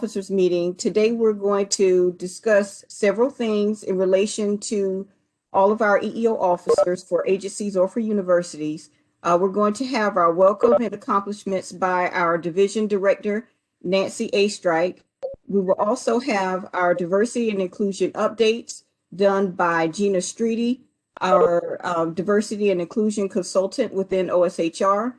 Officers Meeting. Today we're going to discuss several things in relation to all of our EEO officers for agencies or for universities. We're going to have our welcome and accomplishments by our Division Director, Nancy A. Strike. We will also have our diversity and inclusion updates done by Gina Streety, our diversity and inclusion consultant within OSHR.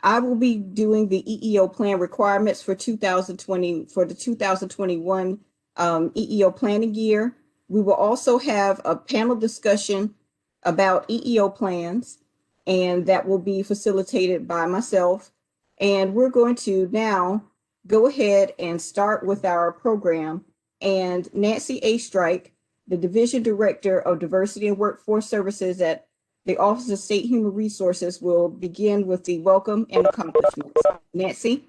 I will be doing the EEO plan requirements for 2020 for the 2021 EEO planning year. We will also have a panel discussion about EEO plans, and that will be facilitated by myself. And we're going to now go ahead and start with our program. And Nancy A. Strike, the Division Director of Diversity and Workforce Services at the Office of State Human Resources, will begin with the welcome and accomplishments. Nancy?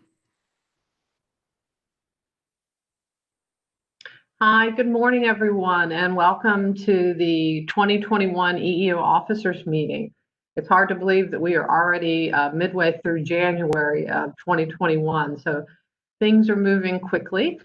Hi, good morning, everyone, and welcome to the 2021 EEO Officers Meeting. It's hard to believe that we are already midway through January of 2021, so things are moving quickly.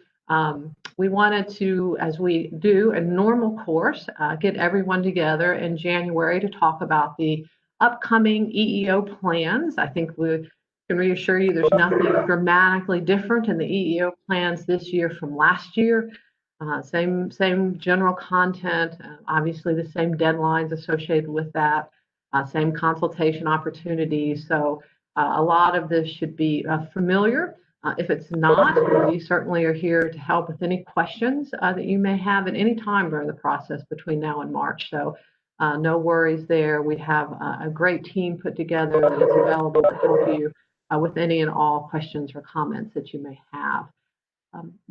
We wanted to, as we do in normal course, get everyone together in January to talk about the upcoming EEO plans. I think we can reassure you there's nothing dramatically different in the EEO plans this year from last year. Same general content, obviously the same deadlines associated with that, same consultation opportunities. So a lot of this should be familiar. If it's not, we certainly are here to help with any questions that you may have at any time during the process between now and March. So no worries there. We have a great team put together that is available to help you with any and all questions or comments that you may have.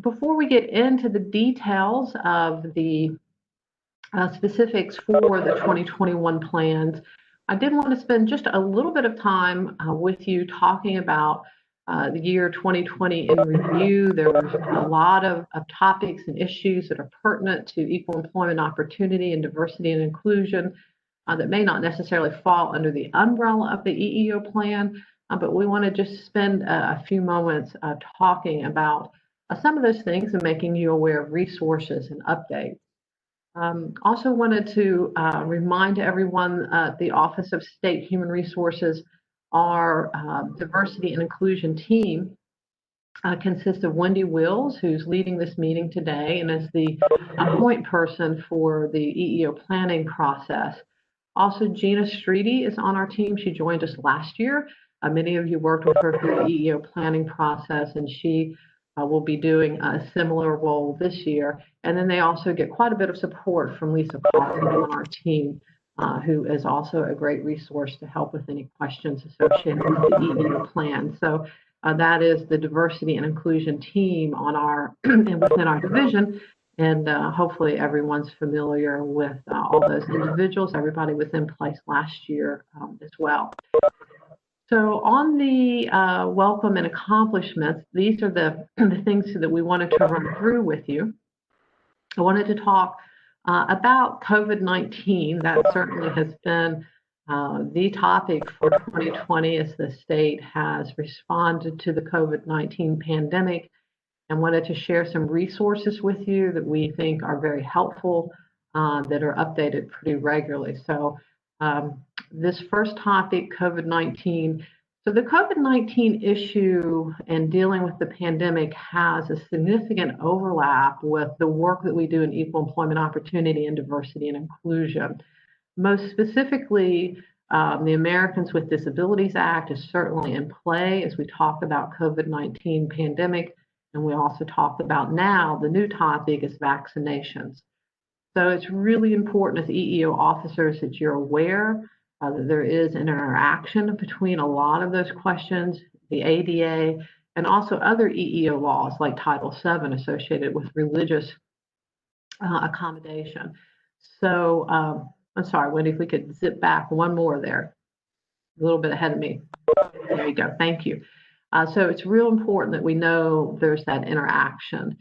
Before we get into the details of the specifics for the 2021 plans, I did want to spend just a little bit of time with you talking about the year 2020 in review. There were a lot of topics and issues that are pertinent to equal employment opportunity and diversity and inclusion that may not necessarily fall under the umbrella of the EEO plan, but we want to just spend a few moments talking about some of those things and making you aware of resources and updates. Also wanted to remind everyone the Office of State Human Resources, our diversity and inclusion team consists of Wendy Wills, who's leading this meeting today and is the point person for the EEO planning process. Also, Gina Streety is on our team. She joined us last year. Many of you worked with her through the EEO planning process, and she will be doing a similar role this year. And then they also get quite a bit of support from Lisa Coffey on our team, who is also a great resource to help with any questions associated with the EEO plan. So that is the diversity and inclusion team on our and within our division. And hopefully everyone's familiar with all those individuals. Everybody was in place last year as well. So on the welcome and accomplishments, these are the things that we wanted to run through with you. I wanted to talk about COVID-19. That certainly has been the topic for 2020 as the state has responded to the COVID-19 pandemic, and wanted to share some resources with you that we think are very helpful, that are updated pretty regularly. So this first topic, COVID-19. So the COVID-19 issue and dealing with the pandemic has a significant overlap with the work that we do in equal employment opportunity and diversity and inclusion. Most specifically, the Americans with Disabilities Act is certainly in play as we talk about COVID-19 pandemic, and we also talk about now the new topic is vaccinations. So it's really important as EEO officers that you're aware that there is an interaction between a lot of those questions, the ADA, and also other EEO laws like Title VII associated with religious accommodation. So I'm sorry, Wendy, if we could zip back one more there, a little bit ahead of me. There you go, thank you. So it's real important that we know there's that interaction.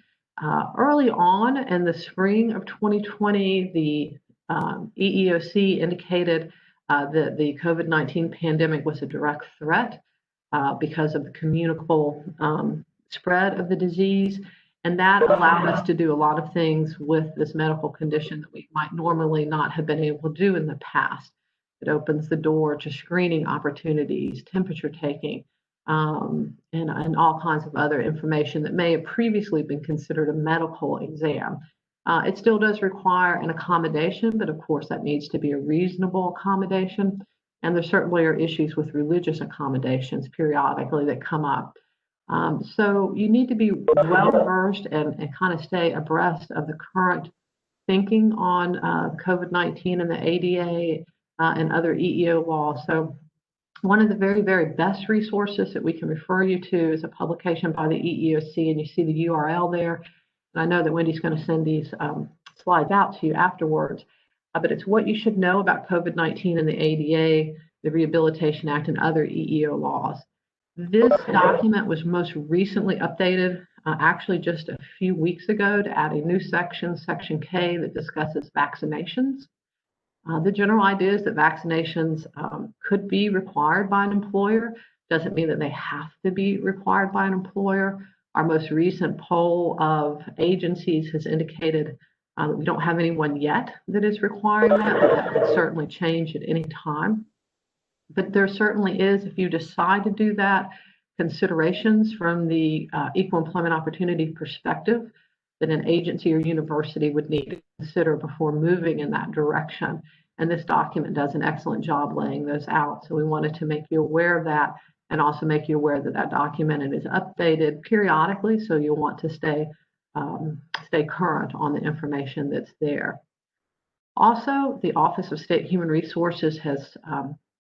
Early on in the spring of 2020, the EEOC indicated that the COVID-19 pandemic was a direct threat because of the communicable spread of the disease. And that allowed us to do a lot of things with this medical condition that we might normally not have been able to do in the past. It opens the door to screening opportunities, temperature taking, and all kinds of other information that may have previously been considered a medical exam. It still does require an accommodation, but of course that needs to be a reasonable accommodation. And there certainly are issues with religious accommodations periodically that come up. So you need to be well versed and kind of stay abreast of the current thinking on COVID-19 and the ADA and other EEO laws. So one of the very, very best resources that we can refer you to is a publication by the EEOC, and you see the URL there. And I know that Wendy's going to send these slides out to you afterwards, but it's what you should know about COVID-19 and the ADA, the Rehabilitation Act, and other EEO laws. This document was most recently updated actually just a few weeks ago to add a new section, Section K, that discusses vaccinations. The general idea is that vaccinations could be required by an employer. Doesn't mean that they have to be required by an employer. Our most recent poll of agencies has indicated that we don't have anyone yet that is requiring that, but that could certainly change at any time. But there certainly is, if you decide to do that, considerations from the equal employment opportunity perspective that an agency or university would need to consider before moving in that direction. And this document does an excellent job laying those out. So we wanted to make you aware of that and also make you aware that that document is updated periodically. So you'll want to stay current on the information that's there. Also, the Office of State Human Resources has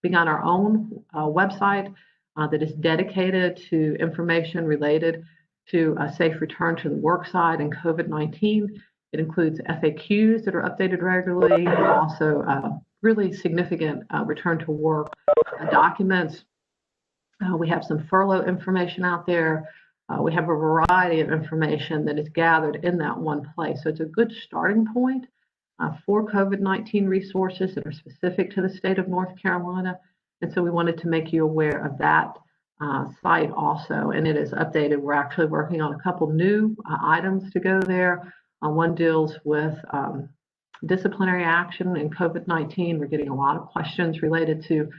begun our own website that is dedicated to information related to a safe return to the work site and COVID-19. It includes FAQs that are updated regularly, and also really significant return to work documents. We have some furlough information out there. We have a variety of information that is gathered in that one place. So it's a good starting point for COVID-19 resources that are specific to the state of North Carolina. And so we wanted to make you aware of that site also, and it is updated. We're actually working on a couple new items to go there. One deals with disciplinary action in COVID-19. We're getting a lot of questions related to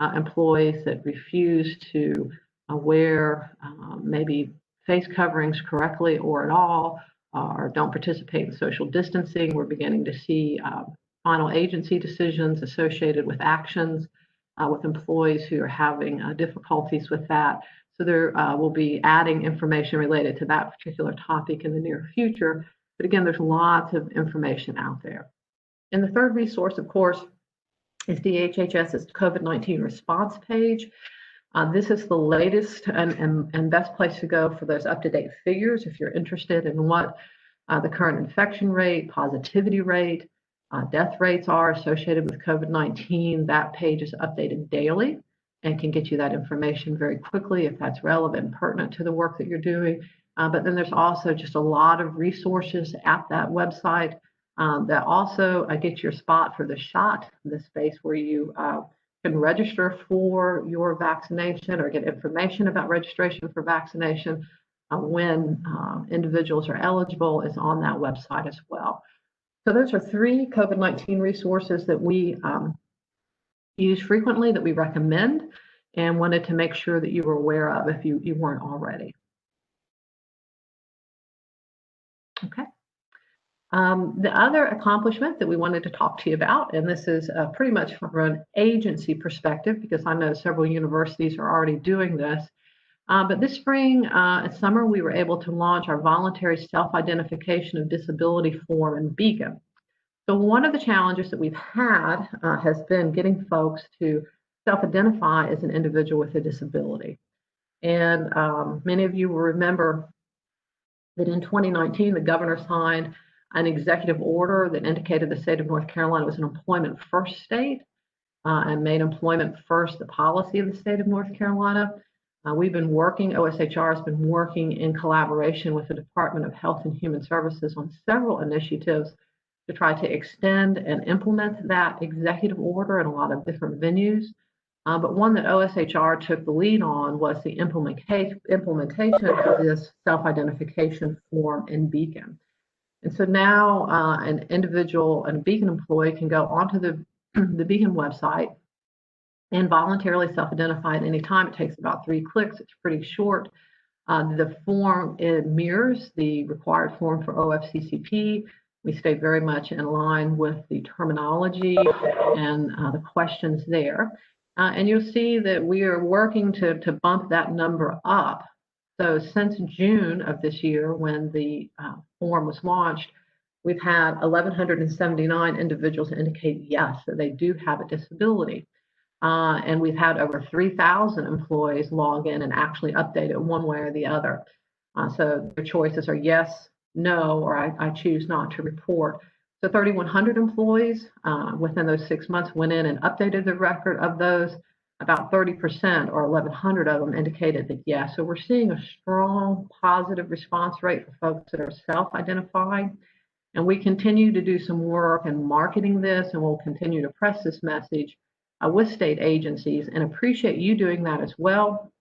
employees that refuse to wear maybe face coverings correctly or at all, or don't participate in social distancing. We're beginning to see final agency decisions associated with actions with employees who are having difficulties with that. So there will be adding information related to that particular topic in the near future. But again, there's lots of information out there. And the third resource, of course, is DHHS's COVID-19 response page. This is the latest and best place to go for those up-to-date figures if you're interested in what the current infection rate, positivity rate, death rates are associated with COVID-19. That page is updated daily and can get you that information very quickly if that's relevant and pertinent to the work that you're doing. But then there's also just a lot of resources at that website that also get your spot for the shot, the space where you can register for your vaccination or get information about registration for vaccination when individuals are eligible is on that website as well. So those are three COVID-19 resources that we use frequently, that we recommend, and wanted to make sure that you were aware of if you weren't already. Okay. The other accomplishment that we wanted to talk to you about, and this is pretty much from an agency perspective, because I know several universities are already doing this, but this spring and summer, we were able to launch our voluntary self-identification of disability form in Beacon. So one of the challenges that we've had has been getting folks to self-identify as an individual with a disability. And many of you will remember that in 2019, the governor signed an executive order that indicated the state of North Carolina was an employment first state and made employment first the policy of the state of North Carolina. We've been working, OSHR has been working in collaboration with the Department of Health and Human Services on several initiatives to try to extend and implement that executive order in a lot of different venues. But one that OSHR took the lead on was the implementation of this self-identification form in Beacon. And so now an individual and a Beacon employee can go onto the Beacon website and voluntarily self-identify at any time. It takes about 3 clicks. It's pretty short. The form, it mirrors the required form for OFCCP. We stay very much in line with the terminology and the questions there. And you'll see that we are working to bump that number up. So since June of this year, when the form was launched, we've had 1,179 individuals indicate yes, that they do have a disability. And we've had over 3,000 employees log in and actually update it one way or the other. So their choices are yes, no, or I choose not to report. So 3,100 employees within those 6 months went in and updated the record of those. About 30% or 1,100 of them indicated that yes. So we're seeing a strong positive response rate for folks that are self-identifying. And we continue to do some work in marketing this, and we'll continue to press this message with state agencies, and appreciate you doing that as well.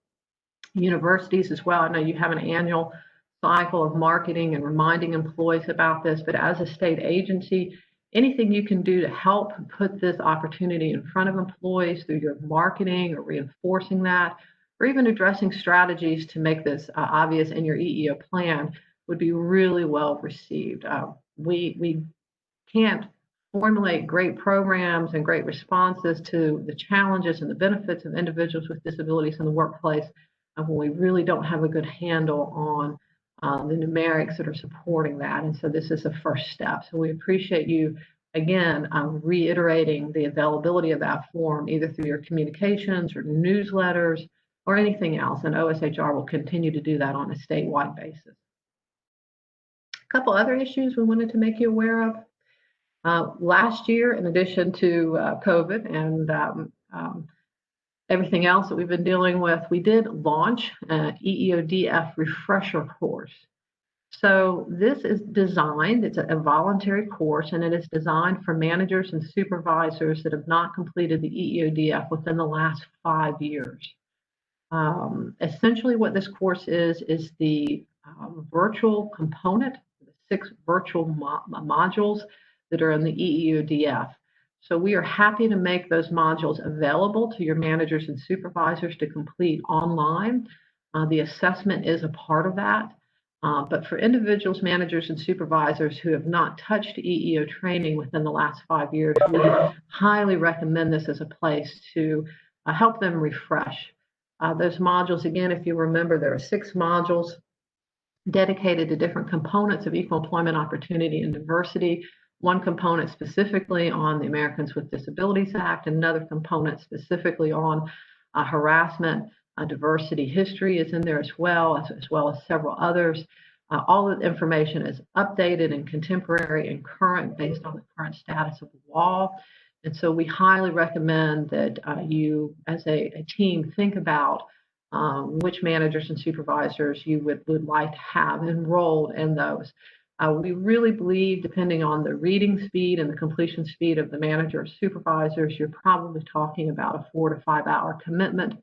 Universities as well. I know you have an annual cycle of marketing and reminding employees about this, but as a state agency, anything you can do to help put this opportunity in front of employees through your marketing or reinforcing that, or even addressing strategies to make this obvious in your EEO plan would be really well received. We can't formulate great programs and great responses to the challenges and the benefits of individuals with disabilities in the workplace when we really don't have a good handle on the numerics that are supporting that. And so this is a first step. So we appreciate you, again, reiterating the availability of that form, either through your communications or newsletters or anything else. And OSHR will continue to do that on a statewide basis. A couple other issues we wanted to make you aware of. Last year, in addition to COVID and everything else that we've been dealing with, we did launch an Eeodf refresher course. So this is designed, it's a voluntary course, and it is designed for managers and supervisors that have not completed the Eeodf within the last 5 years. Essentially what this course is the virtual component, the 6 virtual modules that are in the Eeodf. So we are happy to make those modules available to your managers and supervisors to complete online. The assessment is a part of that. But for individuals, managers, and supervisors who have not touched EEO training within the last 5 years, we highly recommend this as a place to help them refresh. Those modules, again, if you remember, there are 6 modules dedicated to different components of equal employment opportunity and diversity. One component specifically on the Americans with Disabilities Act, another component specifically on harassment, diversity history is in there as well as several others. All of the information is updated and contemporary and current based on the current status of the law. And so we highly recommend that you as a team think about which managers and supervisors you would like to have enrolled in those. We really believe, depending on the reading speed and the completion speed of the manager or supervisors, you're probably talking about a 4 to 5 hour commitment.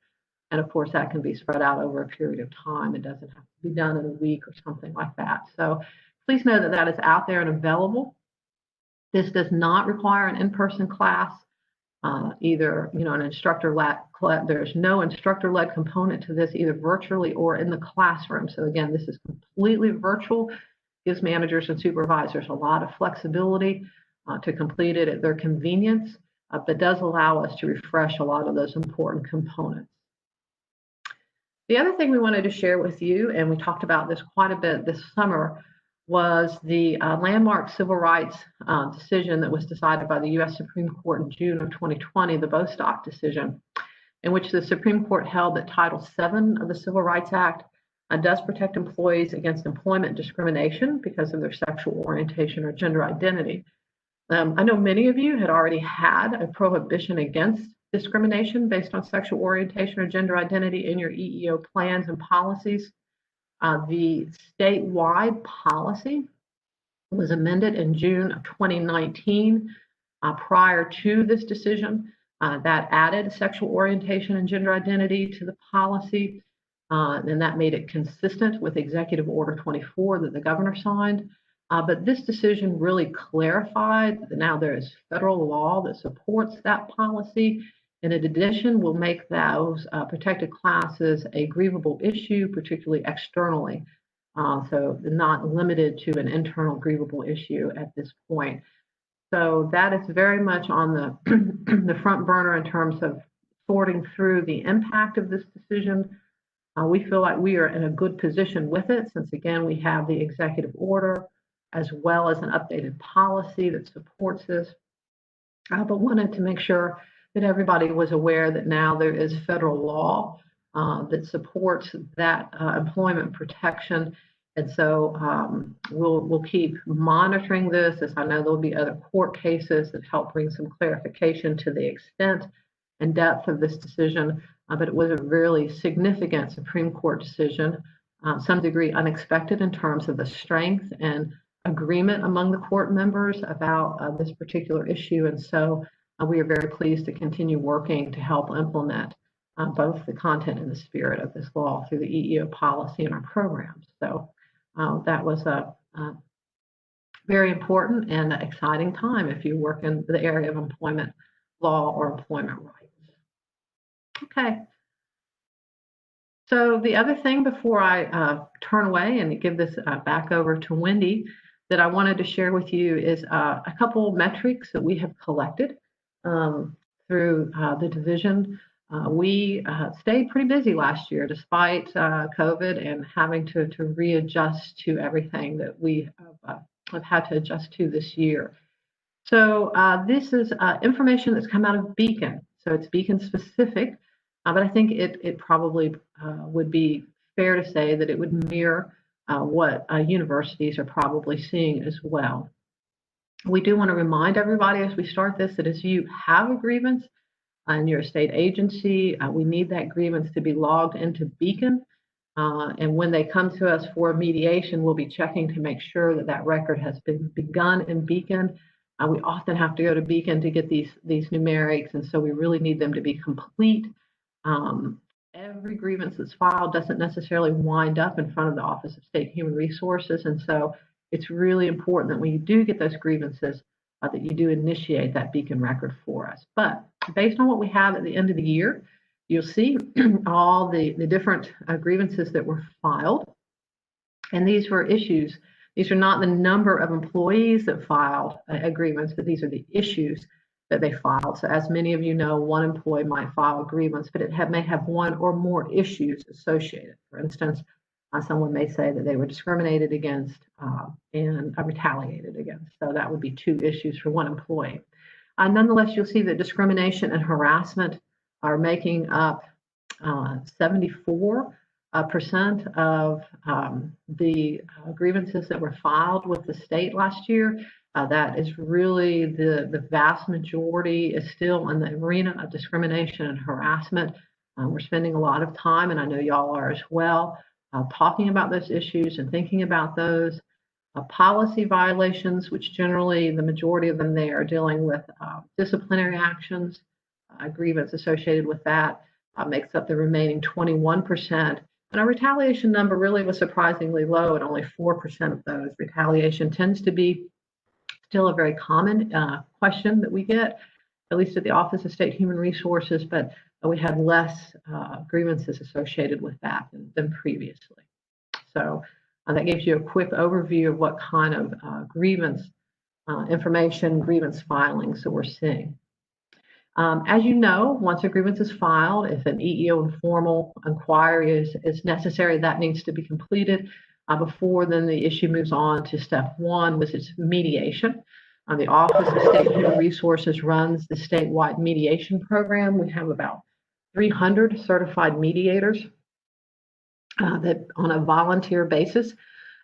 And of course, that can be spread out over a period of time. It doesn't have to be done in a week or something like that. So please know that that is out there and available. This does not require an in-person class, either, an instructor-led. There's no instructor-led component to this, either virtually or in the classroom. So again, this is completely virtual. Gives managers and supervisors a lot of flexibility to complete it at their convenience, but does allow us to refresh a lot of those important components. The other thing we wanted to share with you, and we talked about this quite a bit this summer, was the landmark civil rights decision that was decided by the U.S. Supreme Court in June of 2020, the Bostock decision, in which the Supreme Court held that Title VII of the Civil Rights Act does protect employees against employment discrimination because of their sexual orientation or gender identity. I know many of you had already had a prohibition against discrimination based on sexual orientation or gender identity in your EEO plans and policies. The statewide policy was amended in June of 2019 prior to this decision. That added sexual orientation and gender identity to the policy, and that made it consistent with Executive Order 24 that the governor signed. But this decision really clarified that now there is federal law that supports that policy. And in addition, will make those protected classes a grievable issue, particularly externally. So not limited to an internal grievable issue at this point. So that is very much on the, the front burner in terms of sorting through the impact of this decision. We feel like we are in a good position with it, since again, we have the executive order as well as an updated policy that supports this. But wanted to make sure that everybody was aware that now there is federal law that supports that employment protection. And so we'll keep monitoring this, as I know there'll be other court cases that help bring some clarification to the extent and depth of this decision. But it was a really significant Supreme Court decision, some degree unexpected in terms of the strength and agreement among the court members about this particular issue. And so we are very pleased to continue working to help implement both the content and the spirit of this law through the EEO policy in our programs. So that was a very important and exciting time if you work in the area of employment law or employment rights. Okay. So the other thing before I turn away and give this back over to Wendy that I wanted to share with you is a couple metrics that we have collected through the division. We stayed pretty busy last year despite COVID and having to readjust to everything that we have had to adjust to this year. So this is information that's come out of Beacon. So it's Beacon specific, but I think it probably would be fair to say that it would mirror what universities are probably seeing as well. We do want to remind everybody as we start this that as you have a grievance in your state agency, we need that grievance to be logged into Beacon. And when they come to us for mediation, we'll be checking to make sure that that record has been begun in Beacon. We often have to go to Beacon to get these numerics, and so we really need them to be complete. Every grievance that's filed doesn't necessarily wind up in front of the Office of State Human Resources, and so it's really important that when you do get those grievances, that you do initiate that Beacon record for us. But based on what we have at the end of the year, you'll see all the different grievances that were filed, and these were issues. These are not the number of employees that filed a grievance, but these are the issues that they filed. So as many of you know, one employee might file a grievance, but it may have one or more issues associated. For instance, someone may say that they were discriminated against and retaliated against. So that would be two issues for one employee. Nonetheless, you'll see that discrimination and harassment are making up 74% of the grievances that were filed with the state last year. That is really the vast majority is still in the arena of discrimination and harassment. We're spending a lot of time, and I know y'all are as well, talking about those issues and thinking about those. Policy violations, which generally the majority of them they are dealing with disciplinary actions, grievance associated with that makes up the remaining 21%. And our retaliation number really was surprisingly low at only 4% of those. Retaliation tends to be still a very common question that we get, at least at the Office of State Human Resources, but we had less grievances associated with that than previously. So that gives you a quick overview of what kind of grievance information, grievance filings that we're seeing. As you know, once a grievance is filed, if an EEO informal inquiry is necessary, that needs to be completed before then the issue moves on to step one, which is mediation. The Office of State Human Resources runs the statewide mediation program. We have about 300 certified mediators that on a volunteer basis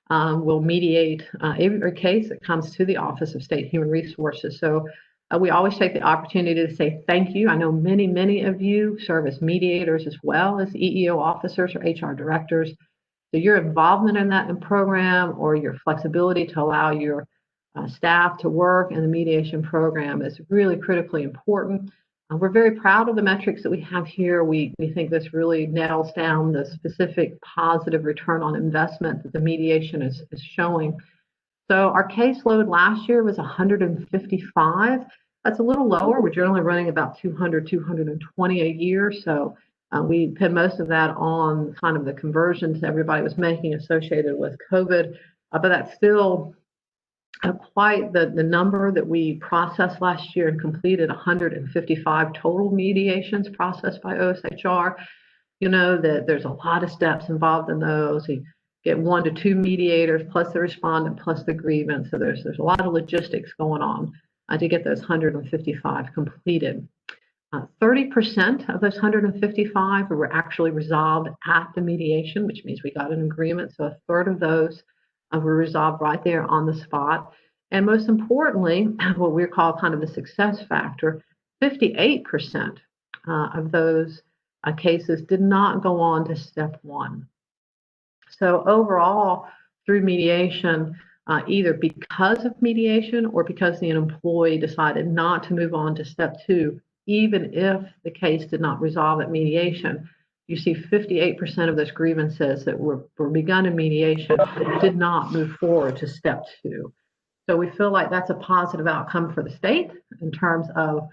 will mediate every case that comes to the Office of State Human Resources. So we always take the opportunity to say thank you. I know many of you serve as mediators as well as EEO officers or HR directors. So your involvement in that program or your flexibility to allow your staff to work in the mediation program is really critically important. We're very proud of the metrics that we have here. We think this really nails down the specific positive return on investment that the mediation is showing. So our caseload last year was 155. That's a little lower. We're generally running about 200, 220 a year. So we put most of that on kind of the conversions everybody was making associated with COVID. But that's still quite the number that we processed last year and completed 155 total mediations processed by OSHR. You know that there's a lot of steps involved in those. You get 1 to 2 mediators plus the respondent plus the grievance. So there's a lot of logistics going on to get those 155 completed. 30% of those 155 were actually resolved at the mediation, which means we got an agreement. So a third of those were resolved right there on the spot. And most importantly, what we call kind of the success factor, 58% of those cases did not go on to step 1. So overall, through mediation, either because of mediation or because the employee decided not to move on to step 2, even if the case did not resolve at mediation, you see 58% of those grievances that were begun in mediation did not move forward to step 2. So we feel like that's a positive outcome for the state in terms of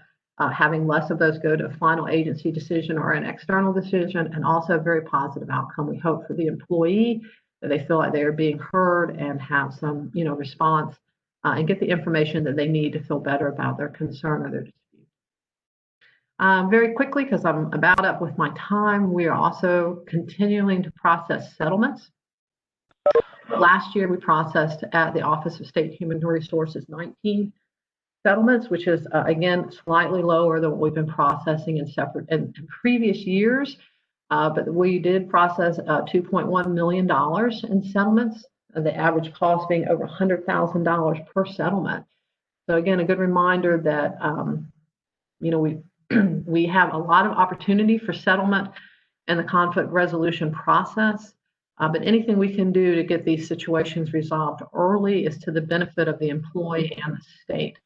having less of those go to a final agency decision or an external decision, and also a very positive outcome, we hope, for the employee, that they feel like they are being heard and have some, response and get the information that they need to feel better about their concern or their dispute. Very quickly, because I'm about up with my time, we are also continuing to process settlements. Last year, we processed at the Office of State Human Resources 19 settlements, which is, again, slightly lower than what we've been processing in previous years. But we did process $2.1 million in settlements, the average cost being over $100,000 per settlement. So again, a good reminder that, we have a lot of opportunity for settlement in the conflict resolution process. But anything we can do to get these situations resolved early is to the benefit of the employee and the state.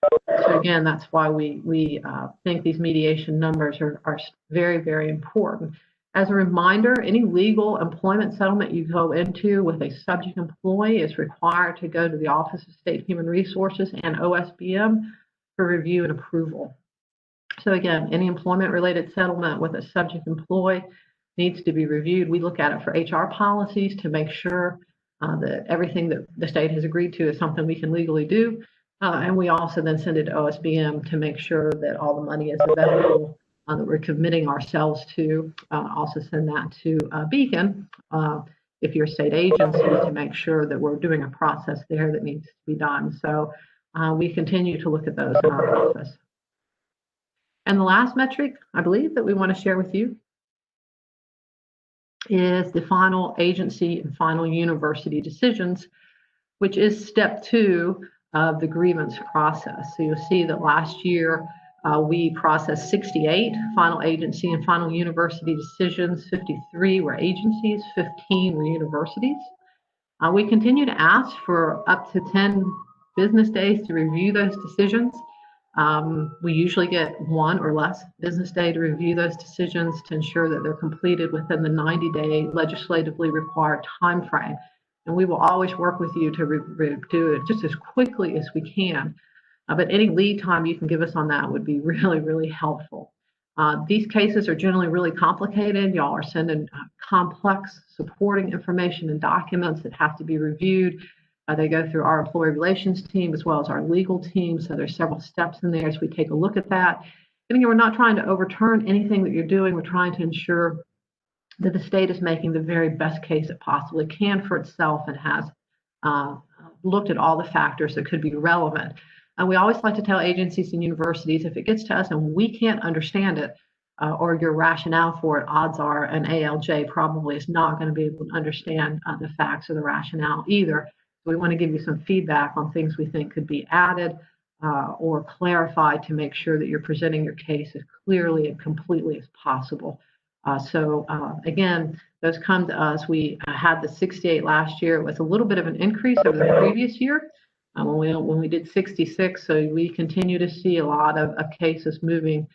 So again, that's why we think these mediation numbers are very, very important. As a reminder, any legal employment settlement you go into with a subject employee is required to go to the Office of State Human Resources and OSBM for review and approval. So again, any employment-related settlement with a subject employee needs to be reviewed. We look at it for HR policies to make sure that everything that the state has agreed to is something we can legally do. And we also then send it to OSBM to make sure that all the money is available that we're committing ourselves to. Also send that to Beacon if you're a state agency, to make sure that we're doing a process there that needs to be done. So we continue to look at those in our office. And the last metric, I believe, that we want to share with you is the final agency and final university decisions, which is step 2 of the grievance process. So you'll see that last year we processed 68 final agency and final university decisions. 53 were agencies, 15 were universities. We continue to ask for up to 10 business days to review those decisions. We usually get 1 or less business day to review those decisions to ensure that they're completed within the 90-day legislatively required time frame. And we will always work with you to do it just as quickly as we can. But any lead time you can give us on that would be really, really helpful. These cases are generally really complicated. Y'all are sending complex supporting information and documents that have to be reviewed. They go through our employee relations team as well as our legal team. So there's several steps in there as we take a look at that. And again, we're not trying to overturn anything that you're doing. We're trying to ensure that the state is making the very best case it possibly can for itself and has looked at all the factors that could be relevant. And we always like to tell agencies and universities, if it gets to us and we can't understand it, or your rationale for it, odds are an ALJ probably is not going to be able to understand the facts or the rationale either. So we want to give you some feedback on things we think could be added or clarified to make sure that you're presenting your case as clearly and completely as possible. Again, those come to us. We had the 68 last year. It was a little bit of an increase over the previous year when we did 66. So we continue to see a lot of cases moving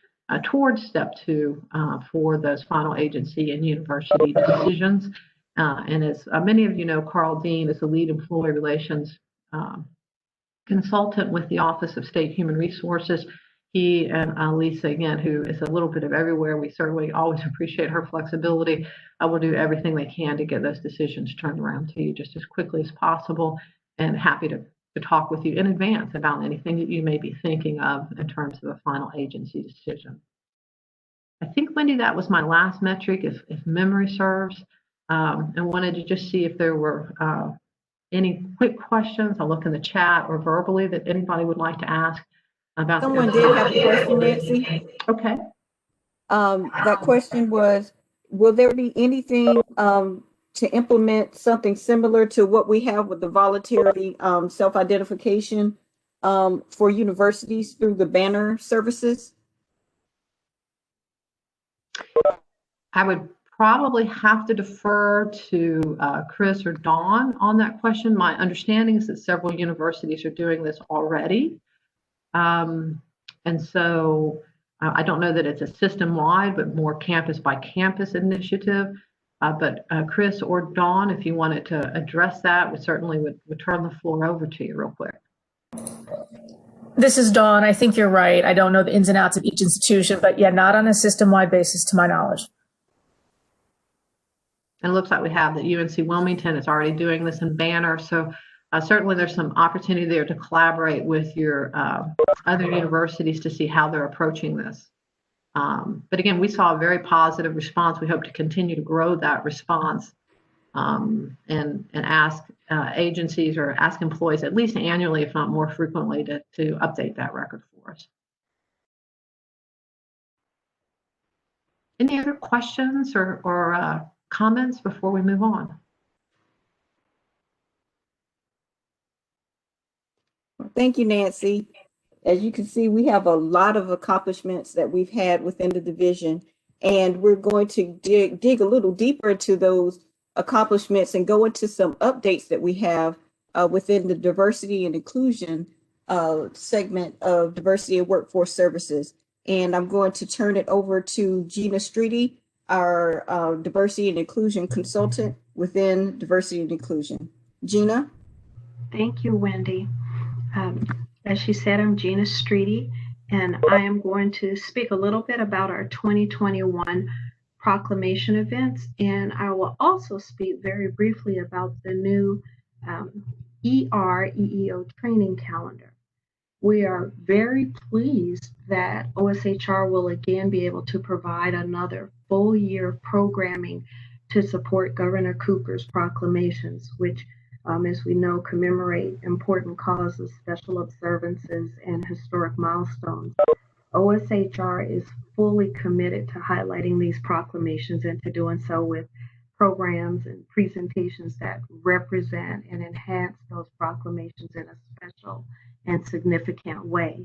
towards step 2 for those final agency and university decisions. And as many of you know, Carl Dean is the lead employee relations consultant with the Office of State Human Resources. He and Lisa, again, who is a little bit of everywhere, we certainly always appreciate her flexibility. Will do everything they can to get those decisions turned around to you just as quickly as possible, and happy to talk with you in advance about anything that you may be thinking of in terms of a final agency decision. I think, Wendy, that was my last metric, if memory serves, and wanted to just see if there were any quick questions. I'll look in the chat or verbally that anybody would like to ask about. Someone did have a question, Nancy. Okay. That question was, will there be anything to implement something similar to what we have with the voluntary self-identification for universities through the banner services? I would probably have to defer to Chris or Dawn on that question. My understanding is that several universities are doing this already. And so I don't know that it's a system-wide, but more campus by campus initiative. But Chris or Dawn, if you wanted to address that, we certainly would turn the floor over to you real quick. This is Dawn. I think you're right. I don't know the ins and outs of each institution, but yeah, not on a system-wide basis to my knowledge. And it looks like we have that UNC Wilmington is already doing this in Banner. So certainly there's some opportunity there to collaborate with your other universities to see how they're approaching this. But again, we saw a very positive response. We hope to continue to grow that response and ask agencies or ask employees at least annually, if not more frequently, to update that record for us. Any other questions or comments before we move on? Thank you, Nancy. As you can see, we have a lot of accomplishments that we've had within the division, and we're going to dig a little deeper into those accomplishments and go into some updates that we have within the diversity and inclusion segment of diversity and workforce services. And I'm going to turn it over to Gina Streety, our diversity and inclusion consultant within diversity and inclusion. Gina? Thank you, Wendy. As she said, I'm Gina Streety, and I am going to speak a little bit about our 2021 proclamation events, and I will also speak very briefly about the new EEO training calendar. We are very pleased that OSHR will again be able to provide another full year of programming to support Governor Cooper's proclamations, which, as we know, commemorate important causes, special observances, and historic milestones. OSHR is fully committed to highlighting these proclamations and to doing so with programs and presentations that represent and enhance those proclamations in a special and significant way.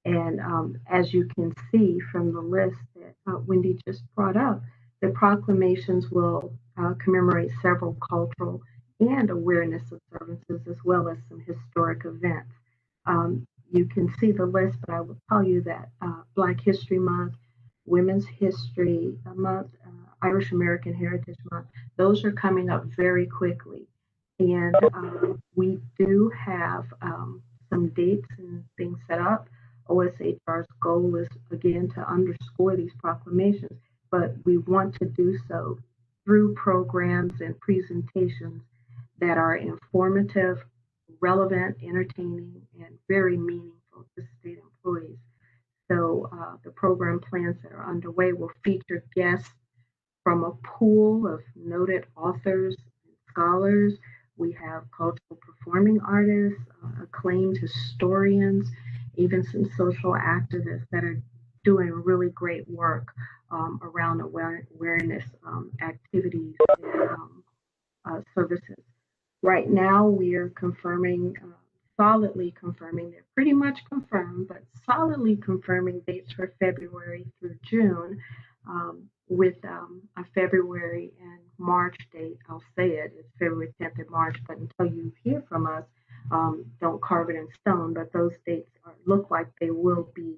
And as you can see from the list that Wendy just brought up, the proclamations will commemorate several cultural and awareness observances, as well as some historic events. You can see the list, but I will tell you that Black History Month, Women's History Month, Irish American Heritage Month, those are coming up very quickly. And we do have some dates and things set up. OSHR's goal is, again, to underscore these proclamations, but we want to do so through programs and presentations that are informative, relevant, entertaining, and very meaningful to state employees. So the program plans that are underway will feature guests from a pool of noted authors and scholars. We have cultural performing artists, acclaimed historians, even some social activists that are doing really great work around awareness activities and services. Right now, we are confirming, solidly confirming, they're pretty much confirmed, but solidly confirming dates for February through June with a February and March date. I'll say it's February 10th and March, but until you hear from us, don't carve it in stone, but those dates look like they will be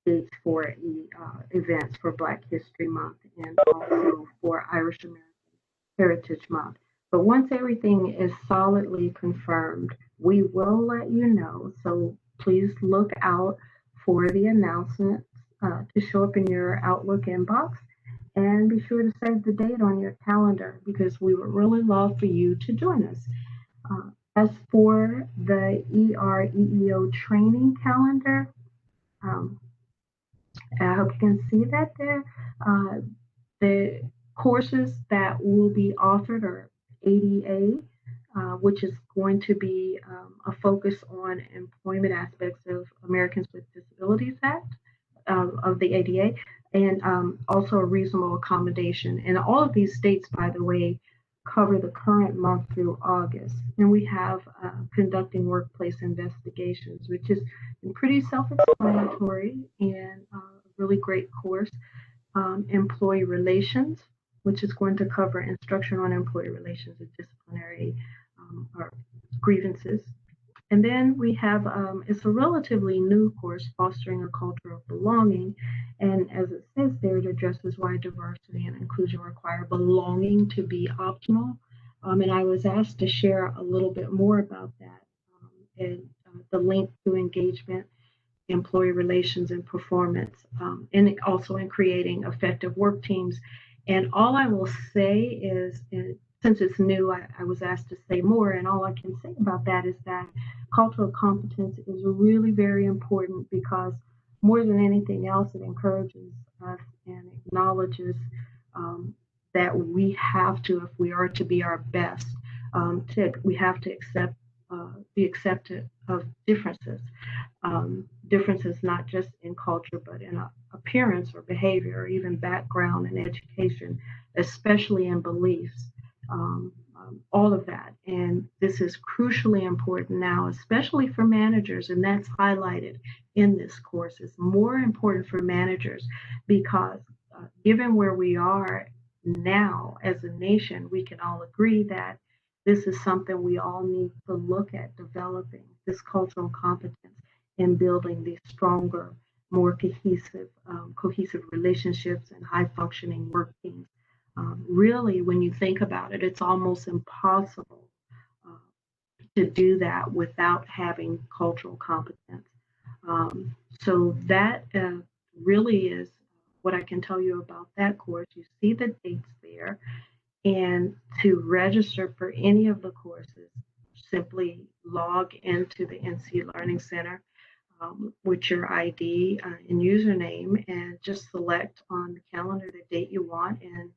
dates for events for Black History Month and also for Irish American Heritage Month. But once everything is solidly confirmed, we will let you know. So please look out for the announcements to show up in your Outlook inbox. And be sure to save the date on your calendar because we would really love for you to join us. As for the EEO training calendar, I hope you can see that there. The courses that will be offered are ADA, which is going to be a focus on employment aspects of Americans with Disabilities Act of the ADA, and also a reasonable accommodation. And all of these states, by the way, cover the current month through August. And we have conducting workplace investigations, which is pretty self-explanatory and a really great course. Employee relations, which is going to cover instruction on employee relations and disciplinary or grievances. And then we have, it's a relatively new course, Fostering a Culture of Belonging. And as it says there, it addresses why diversity and inclusion require belonging to be optimal. And I was asked to share a little bit more about that and the link to engagement, employee relations and performance, and also in creating effective work teams. And all I will say is, since it's new, I was asked to say more, and all I can say about that is that cultural competence is really very important because more than anything else, it encourages us and acknowledges that we have to, if we are to be our best, we have to be accepted of differences. Differences not just in culture, but in appearance or behavior, or even background and education, especially in beliefs. All of that. And this is crucially important now, especially for managers, and that's highlighted in this course. It's more important for managers because given where we are now as a nation, we can all agree that this is something we all need to look at developing, this cultural competence in building these stronger, more cohesive relationships and high-functioning work teams. Really, when you think about it, it's almost impossible to do that without having cultural competence. So that really is what I can tell you about that course. You see the dates there. And to register for any of the courses, simply log into the NC Learning Center with your ID and username and just select on the calendar the date you want and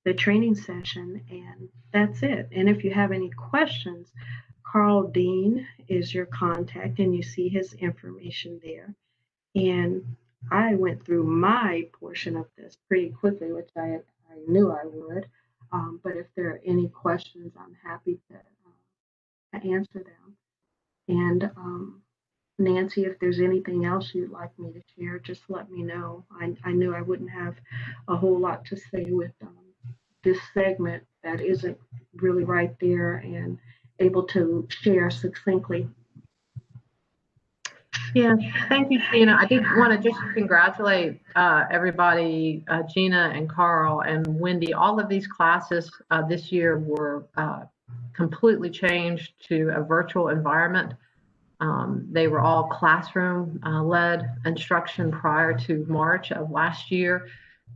the training session, and that's it. And if you have any questions, Carl Dean is your contact, and you see his information there. And I went through my portion of this pretty quickly, which I knew I would. But if there are any questions, I'm happy to answer them. And Nancy, if there's anything else you'd like me to share, just let me know. I knew I wouldn't have a whole lot to say with this segment that isn't really right there and able to share succinctly. Yeah, thank you, Gina. I did want to just congratulate everybody, Gina and Carl and Wendy. All of these classes this year were completely changed to a virtual environment. They were all classroom-led instruction prior to March of last year.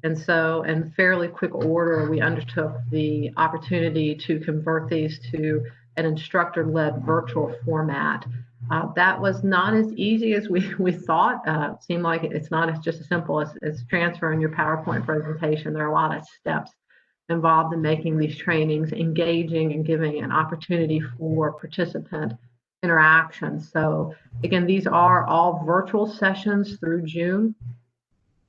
And so in fairly quick order, we undertook the opportunity to convert these to an instructor-led virtual format. That was not as easy as we thought. It seemed like it's not just as simple as transferring your PowerPoint presentation. There are a lot of steps involved in making these trainings engaging and giving an opportunity for participant interaction. So again, these are all virtual sessions through June.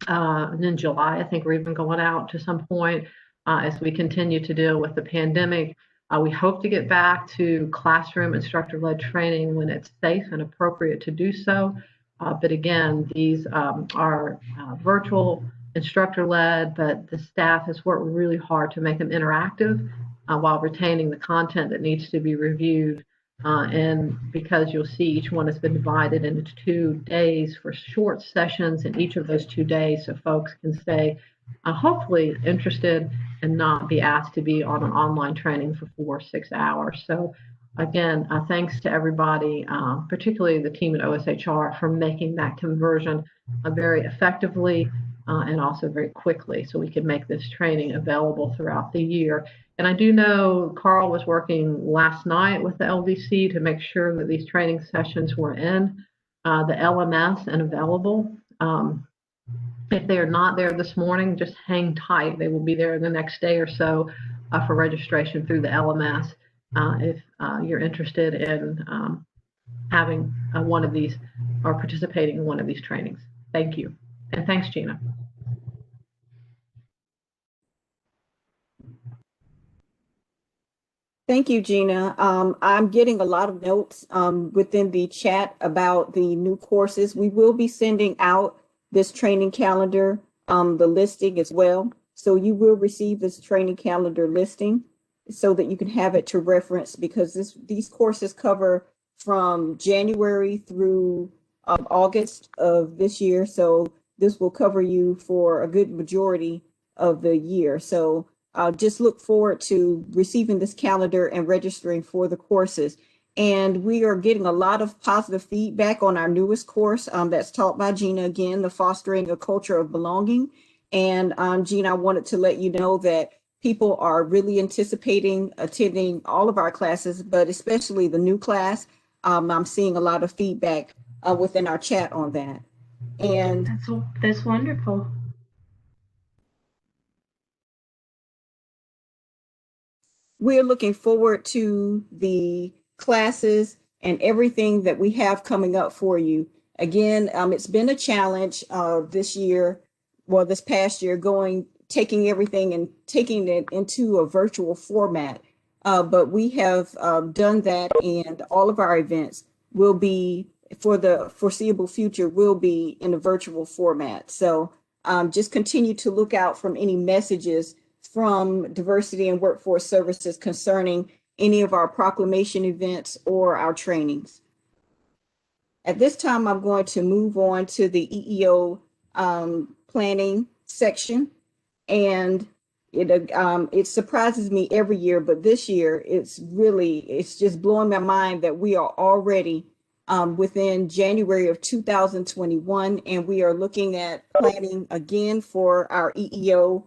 And in July, I think we're even going out to some point as we continue to deal with the pandemic. We hope to get back to classroom instructor-led training when it's safe and appropriate to do so. But again, these are virtual instructor-led, but the staff has worked really hard to make them interactive while retaining the content that needs to be reviewed And because you'll see each one has been divided into 2 days for short sessions in each of those 2 days, so folks can stay hopefully interested and not be asked to be on an online training for 4 or 6 hours. So again, thanks to everybody, particularly the team at OSHR, for making that conversion very effectively and also very quickly, so we can make this training available throughout the year. And I do know Carl was working last night with the LDC to make sure that these training sessions were in the LMS and available. If they are not there this morning, just hang tight. They will be there the next day or so for registration through the LMS if you're interested in having one of these or participating in one of these trainings. Thank you. And thanks, Gina. Thank you, Gina. I'm getting a lot of notes within the chat about the new courses. We will be sending out this training calendar, the listing as well. So you will receive this training calendar listing so that you can have it to reference, because these courses cover from January through August of this year. So this will cover you for a good majority of the year. So just look forward to receiving this calendar and registering for the courses. And we are getting a lot of positive feedback on our newest course that's taught by Gina, again, the Fostering a Culture of Belonging. And Gina, I wanted to let you know that people are really anticipating attending all of our classes, but especially the new class. I'm seeing a lot of feedback within our chat on that. And that's wonderful. we're looking forward to the classes and everything that we have coming up for you. Again, it's been a challenge this year, well, this past year, taking everything and taking it into a virtual format. But we have done that, and all of our events will be, for the foreseeable future, will be in a virtual format. So just continue to look out from any messages from Diversity and Workforce Services concerning any of our proclamation events or our trainings. At this time, I'm going to move on to the EEO planning section. And it surprises me every year, but this year it's just blowing my mind that we are already within January of 2021, and we are looking at planning again for our EEO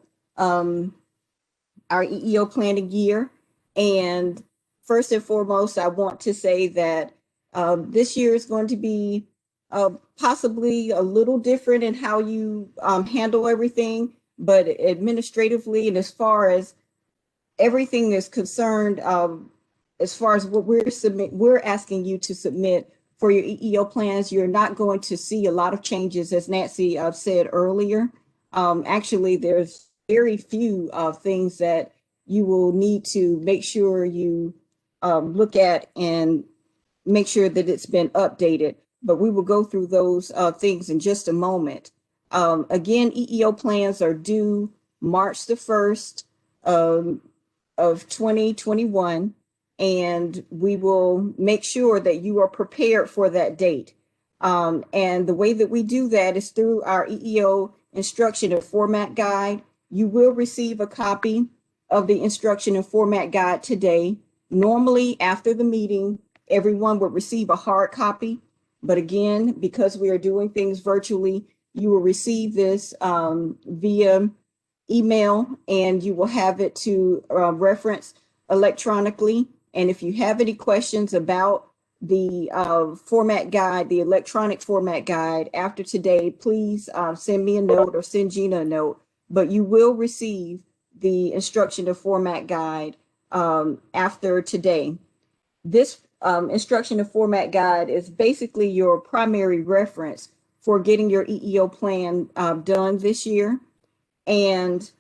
planning year. And first and foremost, I want to say that this year is going to be possibly a little different in how you handle everything, but administratively and as far as everything is concerned, as far as what we're asking you to submit for your EEO plans, you're not going to see a lot of changes, as Nancy said earlier. Actually, there's very few things that you will need to make sure you look at and make sure that it's been updated. But we will go through those things in just a moment. Again, EEO plans are due March the 1st of 2021, and we will make sure that you are prepared for that date. And the way that we do that is through our EEO instruction and format guide. You will receive a copy of the instruction and format guide today. Normally, after the meeting, everyone would receive a hard copy. But again, because we are doing things virtually, you will receive this via email, and you will have it to reference electronically. And if you have any questions about the format guide, the electronic format guide after today, please send me a note or send Gina a note. But you will receive the instruction to format guide after today. This instruction to format guide is basically your primary reference for getting your EEO plan done this year. And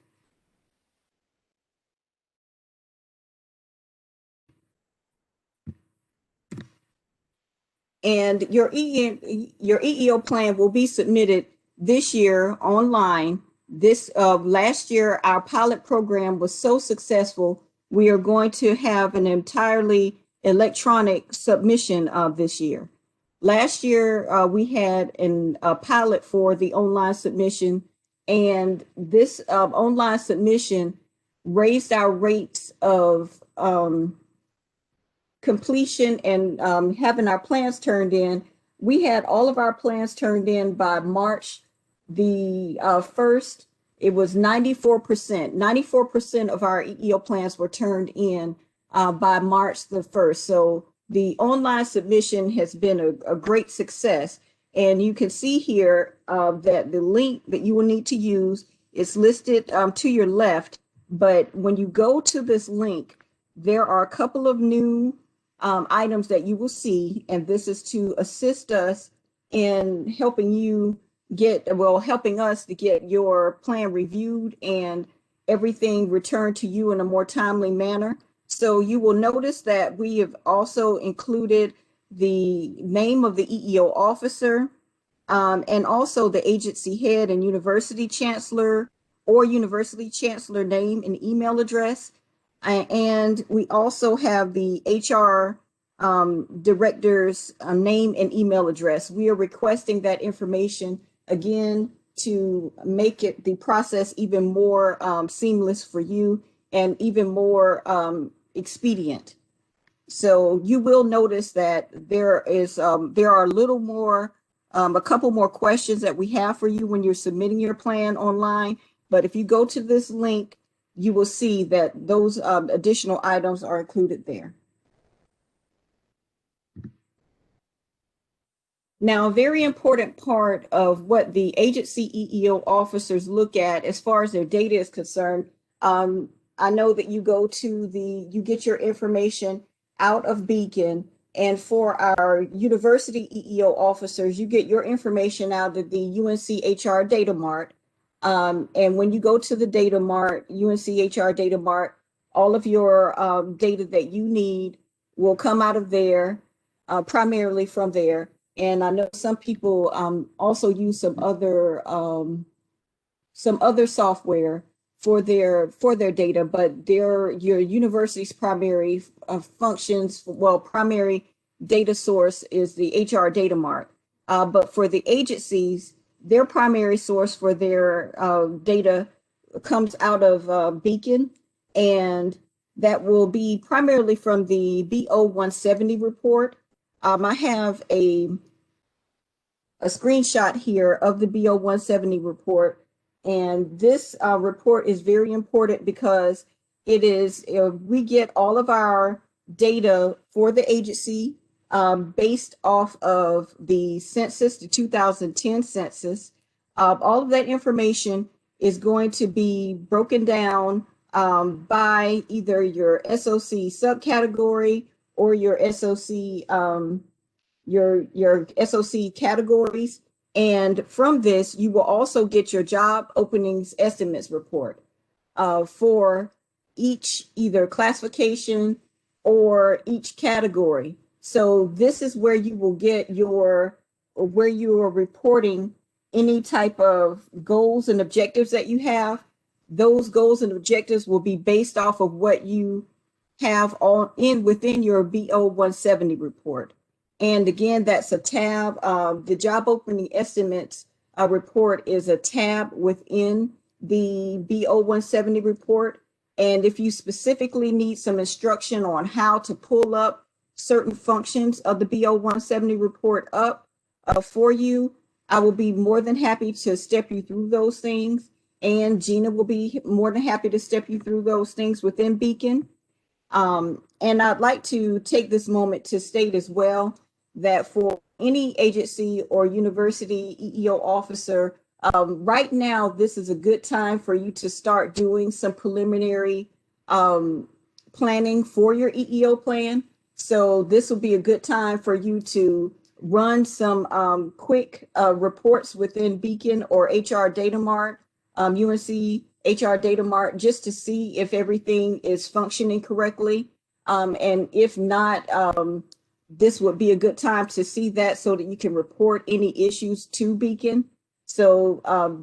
your EEO plan will be submitted this year online. This last year, our pilot program was so successful. We are going to have an entirely electronic submission this year. Last year, we had a pilot for the online submission, and this online submission raised our rates of completion and having our plans turned in. We had all of our plans turned in by March the 1st. It was 94%. 94% of our EEO plans were turned in by March the 1st. So the online submission has been a great success. And you can see here that the link that you will need to use is listed to your left. But when you go to this link, there are a couple of new items that you will see, and this is to assist us in helping helping us to get your plan reviewed and everything returned to you in a more timely manner. So you will notice that we have also included the name of the EEO officer and also the agency head and university chancellor or university chancellor name and email address. And we also have the HR director's name and email address. We are requesting that information again to make the process even more seamless for you and even more expedient. So you will notice that there are a couple more questions that we have for you when you're submitting your plan online. But if you go to this link, you will see that those additional items are included there. Now, a very important part of what the agency EEO officers look at as far as their data is concerned, I know that you get your information out of Beacon, and for our university EEO officers, you get your information out of the UNC HR Data Mart. And when you go to the Data Mart, UNC HR Data Mart, all of your data that you need will come out of there, primarily from there. And I know some people also use some other software for their data, but your university's primary primary data source is the HR Data Mart. But for the agencies, their primary source for their data comes out of Beacon, and that will be primarily from the BO 170 report. I have a screenshot here of the BO 170 report, and this report is very important because we get all of our data for the agency based off of the census, the 2010 census. All of that information is going to be broken down by either your SOC subcategory or your SOC SOC categories. And from this, you will also get your job openings estimates report for each either classification or each category. So this is where you will get where you are reporting any type of goals and objectives that you have. Those goals and objectives will be based off of what you have within your BO 170 report. And again, that's a tab. The job opening estimates report is a tab within the BO 170 report. And if you specifically need some instruction on how to pull up certain functions of the BO 170 report up for you, I will be more than happy to step you through those things. And Gina will be more than happy to step you through those things within Beacon. And I'd like to take this moment to state as well that for any agency or university EEO officer, right now, this is a good time for you to start doing some preliminary planning for your EEO plan. So this will be a good time for you to run some quick reports within Beacon or HR Data Mart, UNC HR Data Mart, just to see if everything is functioning correctly. And if not, this would be a good time to see that so that you can report any issues to Beacon. So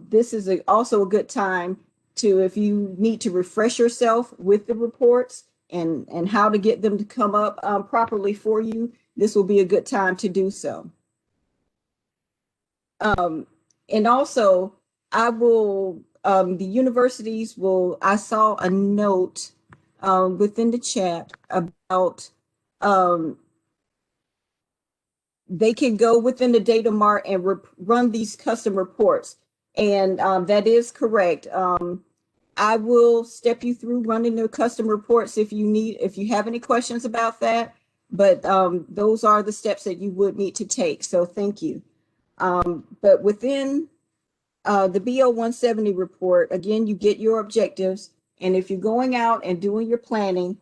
this is also a good time to, if you need to refresh yourself with the reports, and how to get them to come up properly for you, this will be a good time to do so. And also, I will, the universities will, I saw a note within the chat about they can go within the data mart and run these custom reports. And that is correct. I will step you through running the custom reports if you have any questions about that. But those are the steps that you would need to take. So thank you. But within the BO 170 report, again, you get your objectives. And if you're going out and doing your planning,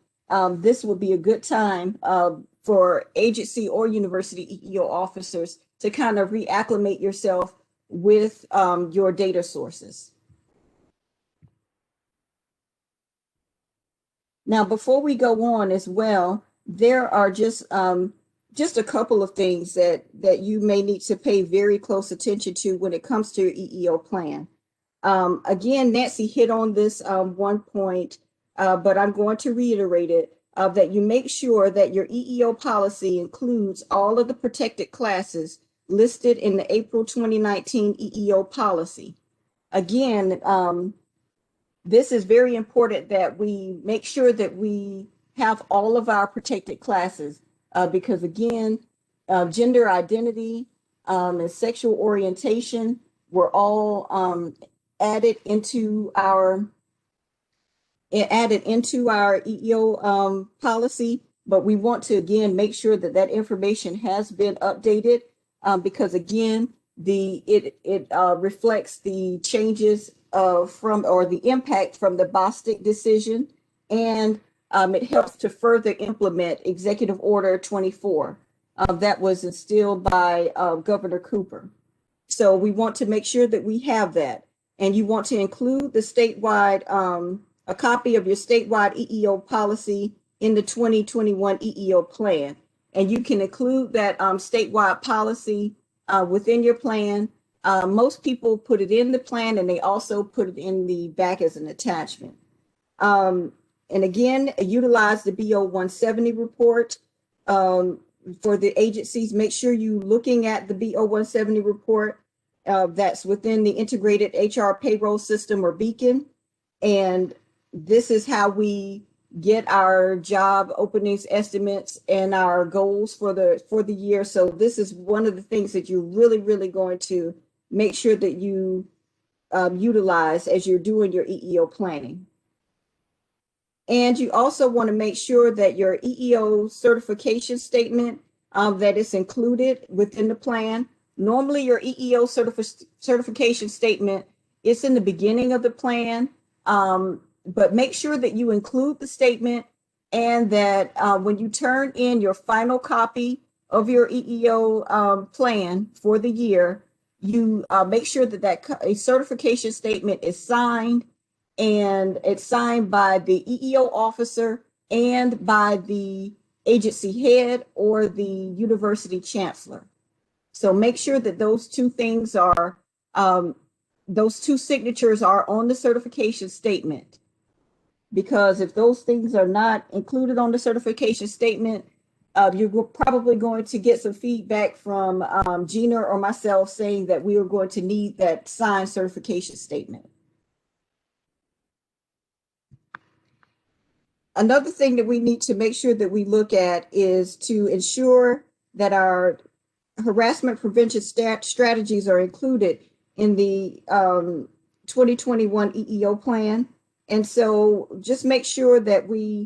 this will be a good time for agency or university EEO officers to kind of reacclimate yourself with your data sources. Now, before we go on as well, there are just a couple of things that you may need to pay very close attention to when it comes to your EEO plan. Again, Nancy hit on this one point, but I'm going to reiterate it, that you make sure that your EEO policy includes all of the protected classes listed in the April 2019 EEO policy. Again, this is very important that we make sure that we have all of our protected classes because again, gender identity and sexual orientation were all added into our EEO policy, but we want to again make sure that that information has been updated because again, it reflects the changes the impact from the Bostic decision, and it helps to further implement Executive Order 24 that was instilled by Governor Cooper. So we want to make sure that we have that, and you want to include the statewide, a copy of your statewide EEO policy in the 2021 EEO plan, and you can include that statewide policy within your plan. Most people put it in the plan and they also put it in the back as an attachment. And again, utilize the BO 170 report for the agencies. Make sure you're looking at the BO 170 report that's within the integrated HR payroll system or Beacon. And this is how we get our job openings estimates and our goals for the year. So this is one of the things that you're really going to make sure that you utilize as you're doing your EEO planning. And you also want to make sure that your EEO certification statement that is included within the plan. Normally your EEO certification statement is in the beginning of the plan, but make sure that you include the statement and that when you turn in your final copy of your EEO plan for the year, you make sure that a certification statement is signed, and it's signed by the EEO officer and by the agency head or the university chancellor. So make sure that those two things are, those two signatures are on the certification statement. Because if those things are not included on the certification statement, you're probably going to get some feedback from Gina or myself saying that we are going to need that signed certification statement. Another thing that we need to make sure that we look at is to ensure that our harassment prevention strategies are included in the 2021 EEO plan. And so just make sure that we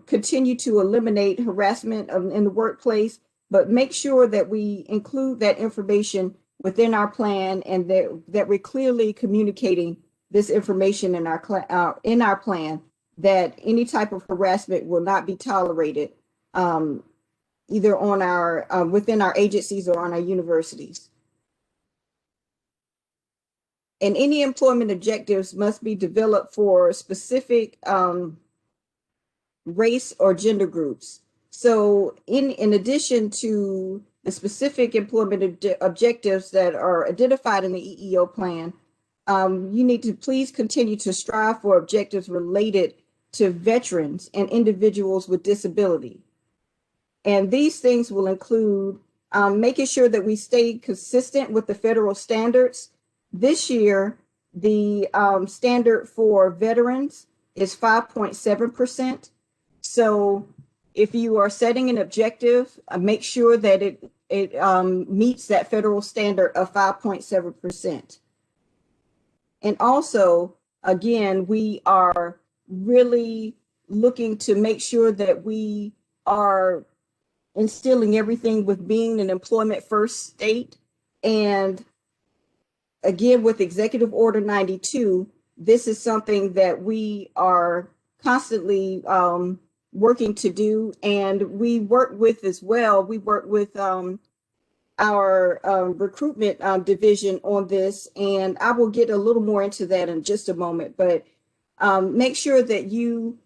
continue to eliminate harassment in the workplace, but make sure that we include that information within our plan and that we're clearly communicating this information in our plan, that any type of harassment will not be tolerated either on our within our agencies or on our universities. And any employment objectives must be developed for specific race or gender groups. So in addition to the specific employment objectives that are identified in the EEO plan, you need to please continue to strive for objectives related to veterans and individuals with disability. And these things will include making sure that we stay consistent with the federal standards. This year, the standard for veterans is 5.7%. So if you are setting an objective, make sure that it meets that federal standard of 5.7%. And also, again, we are really looking to make sure that we are instilling everything with being an employment first state. And again, with Executive Order 92, this is something that we are constantly working to do. And we work with as well, we work with our recruitment division on this, and I will get a little more into that in just a moment, but make sure that you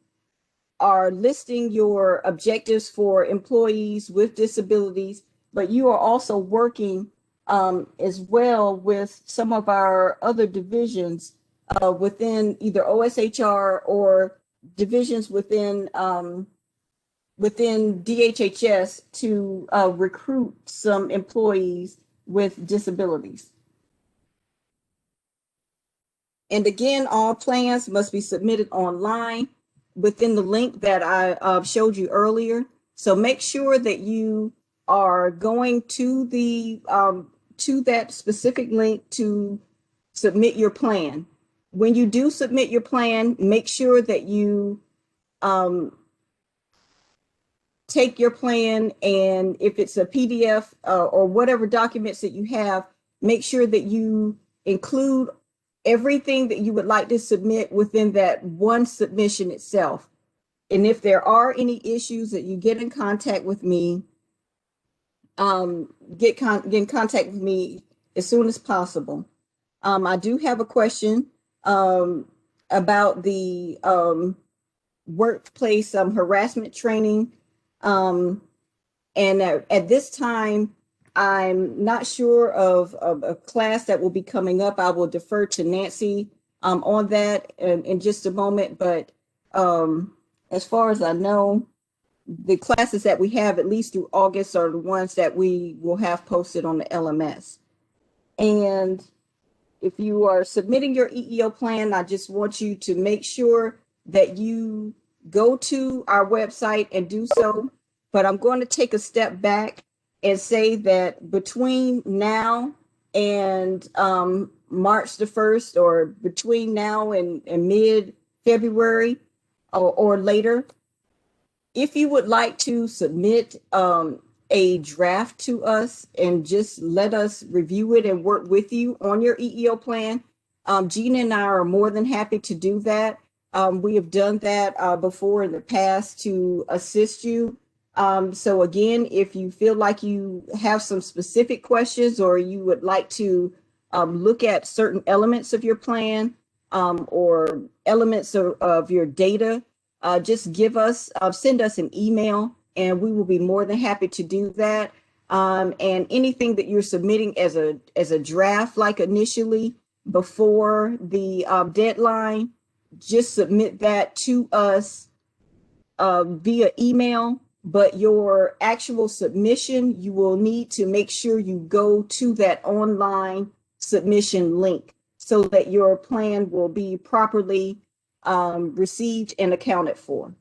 are listing your objectives for employees with disabilities, but you are also working as well with some of our other divisions within either OSHR or divisions within DHHS to recruit some employees with disabilities. And again, all plans must be submitted online within the link that I showed you earlier. So make sure that you are going to the to that specific link to submit your plan. When you do submit your plan, make sure that you take your plan, and if it's a PDF or whatever documents that you have, make sure that you include everything that you would like to submit within that one submission itself. And if there are any issues, that you get in contact with me, get in contact with me as soon as possible. I do have a question about the workplace harassment training. And at this time, I'm not sure of a class that will be coming up. I will defer to Nancy on that in just a moment. But as far as I know, the classes that we have at least through August are the ones that we will have posted on the LMS. And if you are submitting your EEO plan, I just want you to make sure that you go to our website and do so. But I'm going to take a step back and say that between now and March the 1st, or between now and mid-February or later, if you would like to submit a draft to us and just let us review it and work with you on your EEO plan, Gina and I are more than happy to do that. We have done that before in the past to assist you. So again, if you feel like you have some specific questions, or you would like to look at certain elements of your plan or elements of your data, just send us an email, and we will be more than happy to do that. And anything that you're submitting as a draft, like initially before the deadline, just submit that to us via email. But your actual submission, you will need to make sure you go to that online submission link so that your plan will be properly received and accounted for.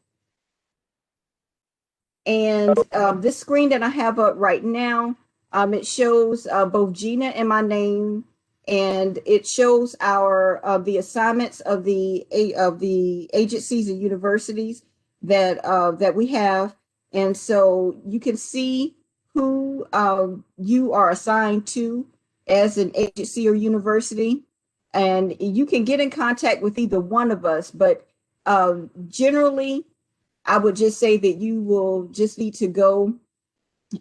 And this screen that I have up right now, it shows both Gina and my name, and it shows our the assignments of the agencies and universities that we have. And so you can see who you are assigned to as an agency or university, and you can get in contact with either one of us. But generally, I would just say that you will just need to go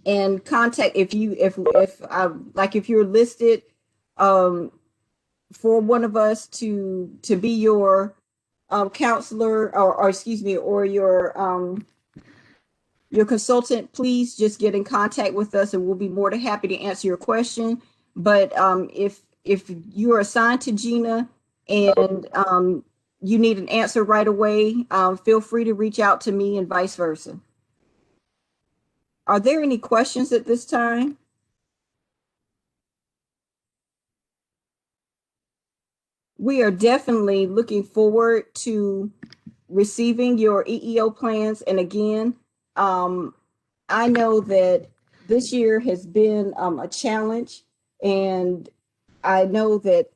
and contact if you're listed for one of us to be your counselor, or excuse me, or your consultant. Please just get in contact with us, and we'll be more than happy to answer your question. But if you are assigned to Gina and you need an answer right away, feel free to reach out to me and vice versa. Are there any questions at this time? We are definitely looking forward to receiving your EEO plans. And again, I know that this year has been a challenge, and I know that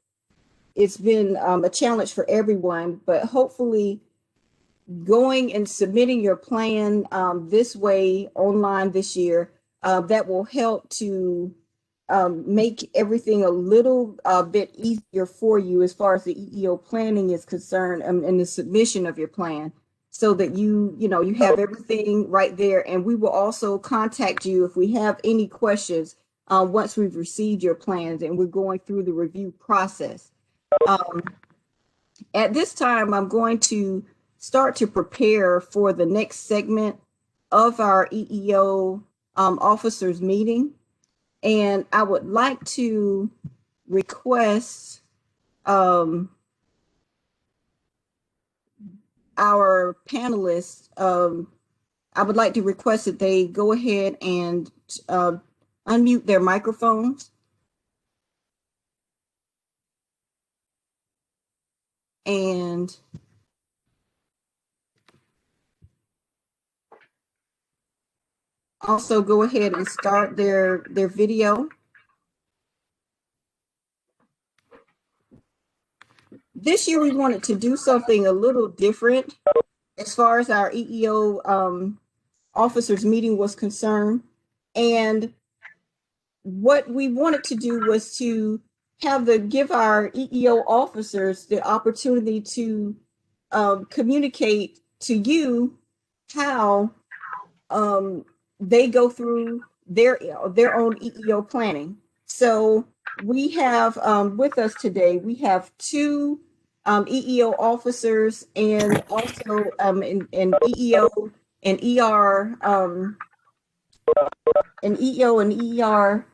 it's been a challenge for everyone, but hopefully going and submitting your plan this way online this year, that will help to make everything a little bit easier for you as far as the EEO planning is concerned, and the submission of your plan, so that you have everything right there. And we will also contact you if we have any questions once we've received your plans and we're going through the review process. At this time, I'm going to start to prepare for the next segment of our EEO officers meeting. And I would like to request our panelists, I would like to request that they go ahead and unmute their microphones. And also go ahead and start their video. This year we wanted to do something a little different as far as our EEO officers meeting was concerned. And what we wanted to do was to give our EEO officers the opportunity to communicate to you how they go through their own EEO planning. So we have with us today, we have two EEO officers, and also an EEO and ER an EEO and ER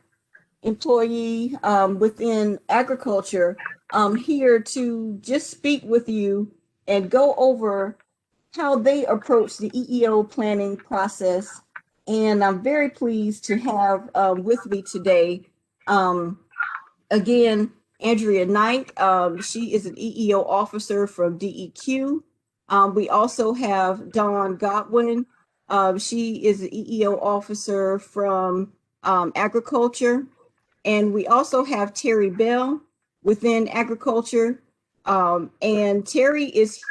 employee within agriculture here to just speak with you and go over how they approach the EEO planning process. And I'm very pleased to have with me today, again, Andrea Knight. She is an EEO officer from DEQ. We also have Dawn Godwin. She is an EEO officer from agriculture. And we also have Terry Bell within agriculture. And Terry is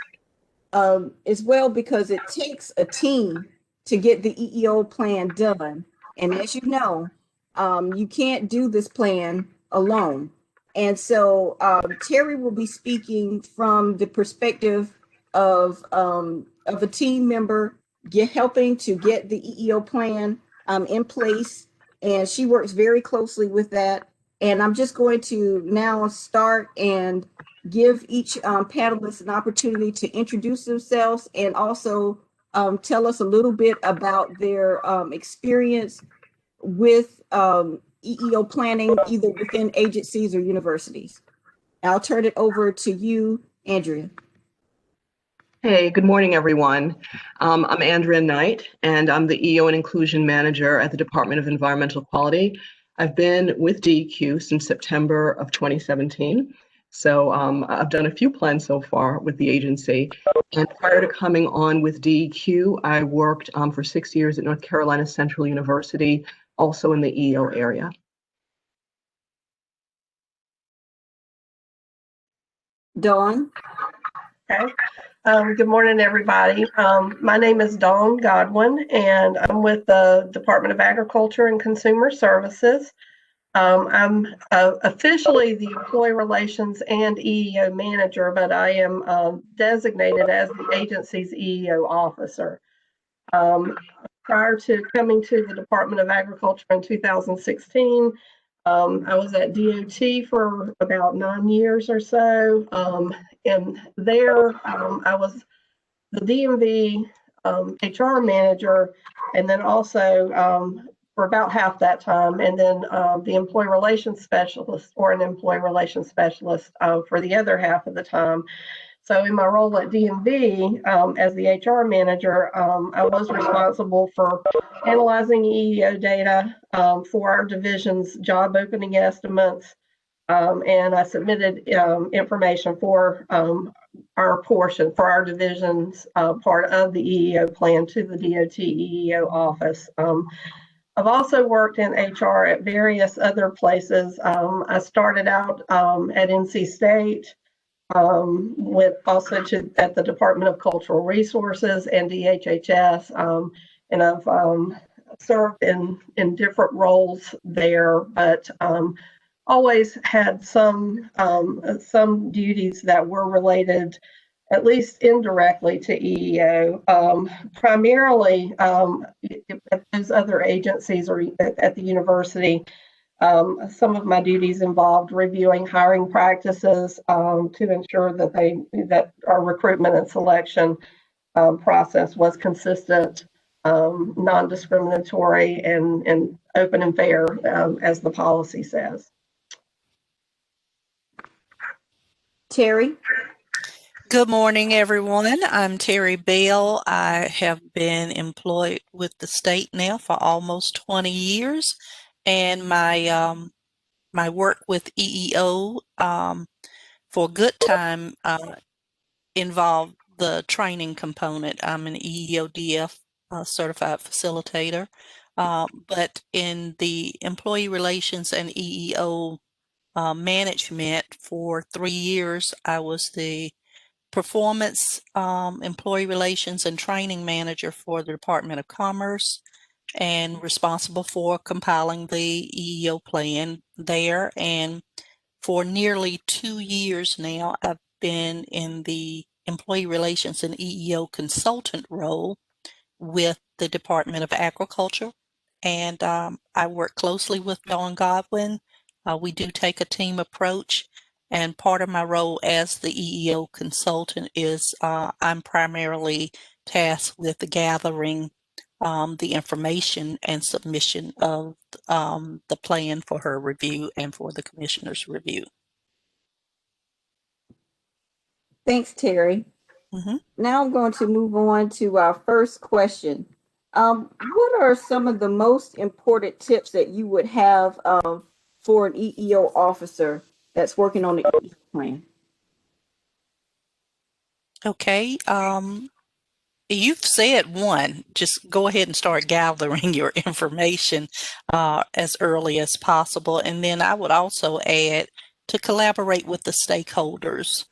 as well, because it takes a team to get the EEO plan done. And as you know, you can't do this plan alone. And so Terry will be speaking from the perspective of a team member helping to get the EEO plan in place. And she works very closely with that. And I'm just going to now start and give each panelist an opportunity to introduce themselves and also tell us a little bit about their experience with EEO planning, either within agencies or universities. I'll turn it over to you, Andrea. Hey, good morning, everyone. I'm Andrea Knight, and I'm the EEO and Inclusion Manager at the Department of Environmental Quality. I've been with DEQ since September of 2017. So I've done a few plans so far with the agency. And prior to coming on with DEQ, I worked for 6 years at North Carolina Central University, also in the EEO area. Dawn. Okay. Good morning, everybody. My name is Dawn Godwin, and I'm with the Department of Agriculture and Consumer Services. I'm officially the Employee Relations and EEO Manager, but I am designated as the agency's EEO Officer. Prior to coming to the Department of Agriculture in 2016, I was at DOT for about 9 years or so. And there I was the DMV HR manager, and then also for about half that time, and then the employee relations specialist, or an employee relations specialist for the other half of the time. So in my role at DMV, as the HR manager, I was responsible for analyzing EEO data for our division's job opening estimates, and I submitted information for our portion, for our division's part of the EEO plan to the DOT EEO office. I've also worked in HR at various other places. I started out at NC State, with also at the Department of Cultural Resources and DHHS, and I've served in different roles there, but always had some duties that were related, at least indirectly, to EEO. Primarily at those other agencies or at the university. Some of my duties involved reviewing hiring practices to ensure that our recruitment and selection process was consistent, non-discriminatory, and open and fair, as the policy says. Terry? Good morning, everyone. I'm Terry Bell. I have been employed with the state now for almost 20 years, and my work with EEO for a good time involved the training component. I'm an Eeodf certified facilitator, but in the employee relations and EEO management for 3 years, I was the performance, employee relations, and training manager for the Department of Commerce, and responsible for compiling the EEO plan there. And for nearly 2 years now, I've been in the employee relations and EEO consultant role with the Department of Agriculture. And I work closely with Dawn Godwin. We do take a team approach. And part of my role as the EEO consultant is I'm primarily tasked with gathering the information and submission of the plan for her review and for the commissioner's review. Thanks, Terry. Now I'm going to move on to our first question. What are some of the most important tips that you would have for an EEO officer that's working on the EEO plan? Okay. You've said one. Just go ahead and start gathering your information as early as possible. And then I would also add to collaborate with the stakeholders.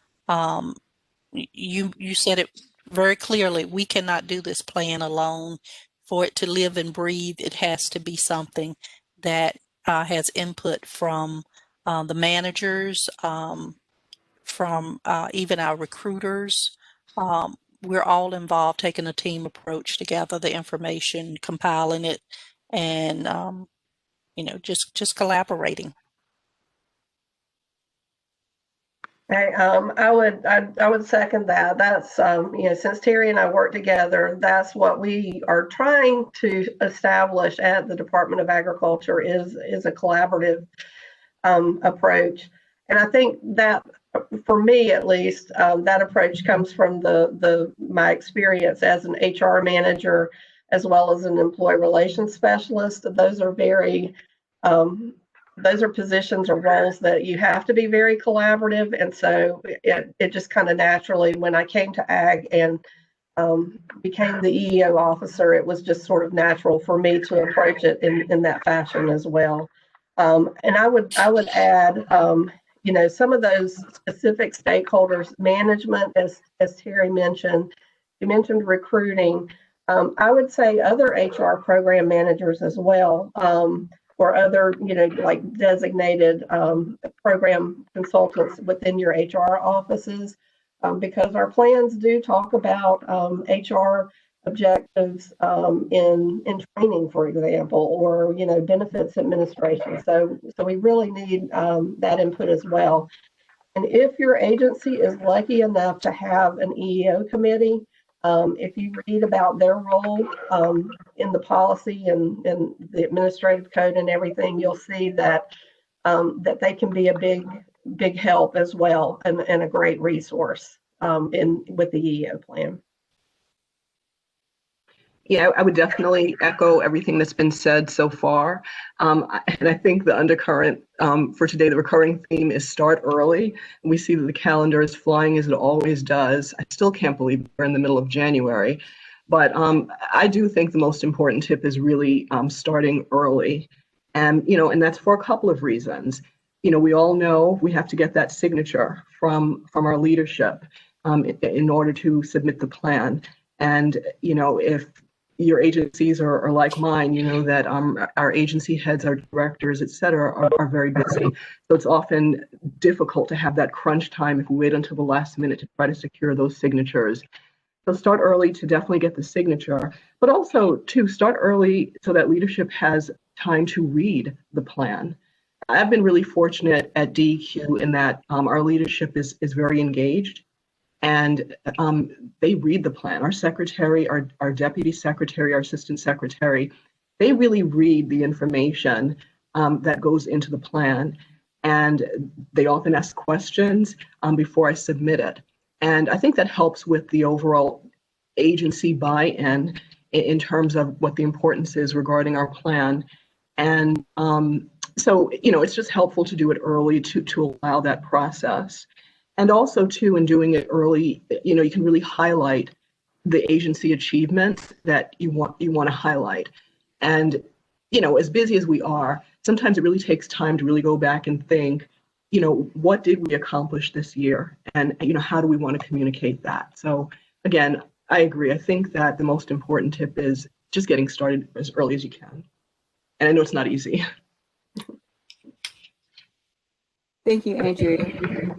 You said it very clearly. We cannot do this plan alone. For it to live and breathe, it has to be something that has input from the managers, from even our recruiters. We're all involved, taking a team approach to gather the information, compiling it, and just collaborating. I would second that. That's since Terry and I work together, that's what we are trying to establish at the Department of Agriculture is a collaborative approach. And I think that, for me at least, that approach comes from my experience as an HR manager as well as an employee relations specialist. Those are those are positions or roles that you have to be very collaborative. And so it just kind of naturally, when I came to Ag and became the EEO officer, it was just sort of natural for me to approach it in that fashion as well. And I would add, some of those specific stakeholders, management, as Terry mentioned, you mentioned recruiting. I would say other HR program managers as well, or other, like designated program consultants within your HR offices, because our plans do talk about HR objectives in training, for example, or benefits administration. So we really need that input as well. And if your agency is lucky enough to have an EEO committee, if you read about their role in the policy and the administrative code and everything, you'll see that that they can be a big help as well, and a great resource. with the EEO plan. Yeah, I would definitely echo everything that's been said so far. And I think the undercurrent for today, the recurring theme is start early. And we see that the calendar is flying as it always does. I still can't believe we're in the middle of January. But I do think the most important tip is really starting early. And, and that's for a couple of reasons. We all know we have to get that signature from our leadership in order to submit the plan. And, if your agencies are like mine, that our agency heads, our directors, et cetera, are very busy. So it's often difficult to have that crunch time if we wait until the last minute to try to secure those signatures. So start early to definitely get the signature, but also to start early so that leadership has time to read the plan. I've been really fortunate at DEQ in that our leadership is very engaged. And they read the plan. Our secretary, our deputy secretary, our assistant secretary, they really read the information that goes into the plan. And they often ask questions before I submit it. And I think that helps with the overall agency buy-in in terms of what the importance is regarding our plan. And so, it's just helpful to do it early to allow that process. And also, too, in doing it early, you can really highlight the agency achievements that you want to highlight. And, as busy as we are, sometimes it really takes time to really go back and think, what did we accomplish this year? And, how do we want to communicate that? So, again, I agree. I think that the most important tip is just getting started as early as you can. And I know it's not easy. Thank you, Andrea.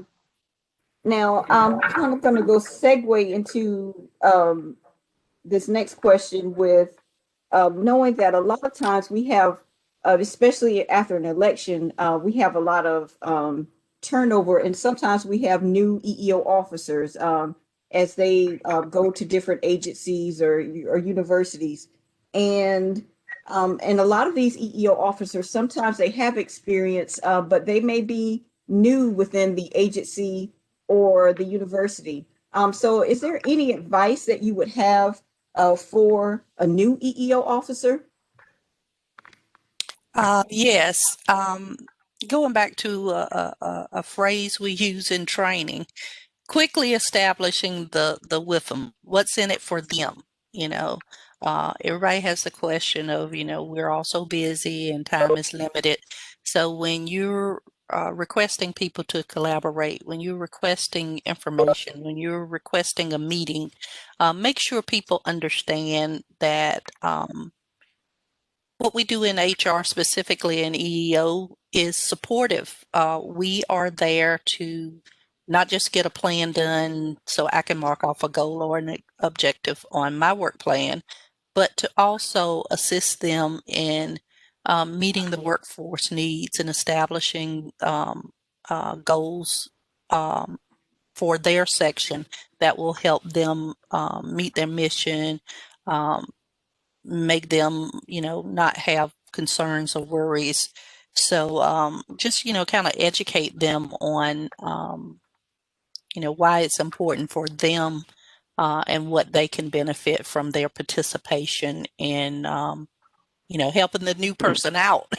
Now, I'm kind of going to go segue into this next question with knowing that a lot of times we have, especially after an election, we have a lot of turnover, and sometimes we have new EEO officers as they go to different agencies or universities. And a lot of these EEO officers, sometimes they have experience, but they may be new within the agency or the university. So is there any advice that you would have for a new EEO officer? Yes. Going back to a phrase we use in training, quickly establishing the with them, what's in it for them, you know. Everybody has the question of, we're all so busy and time is limited. So when you're requesting people to collaborate, when you're requesting information, when you're requesting a meeting, make sure people understand that what we do in HR, specifically in EEO, is supportive. We are there to not just get a plan done so I can mark off a goal or an objective on my work plan, but to also assist them in meeting the workforce needs and establishing goals for their section that will help them meet their mission, make them, not have concerns or worries. So just, kind of educate them on, why it's important for them and what they can benefit from their participation in, helping the new person out.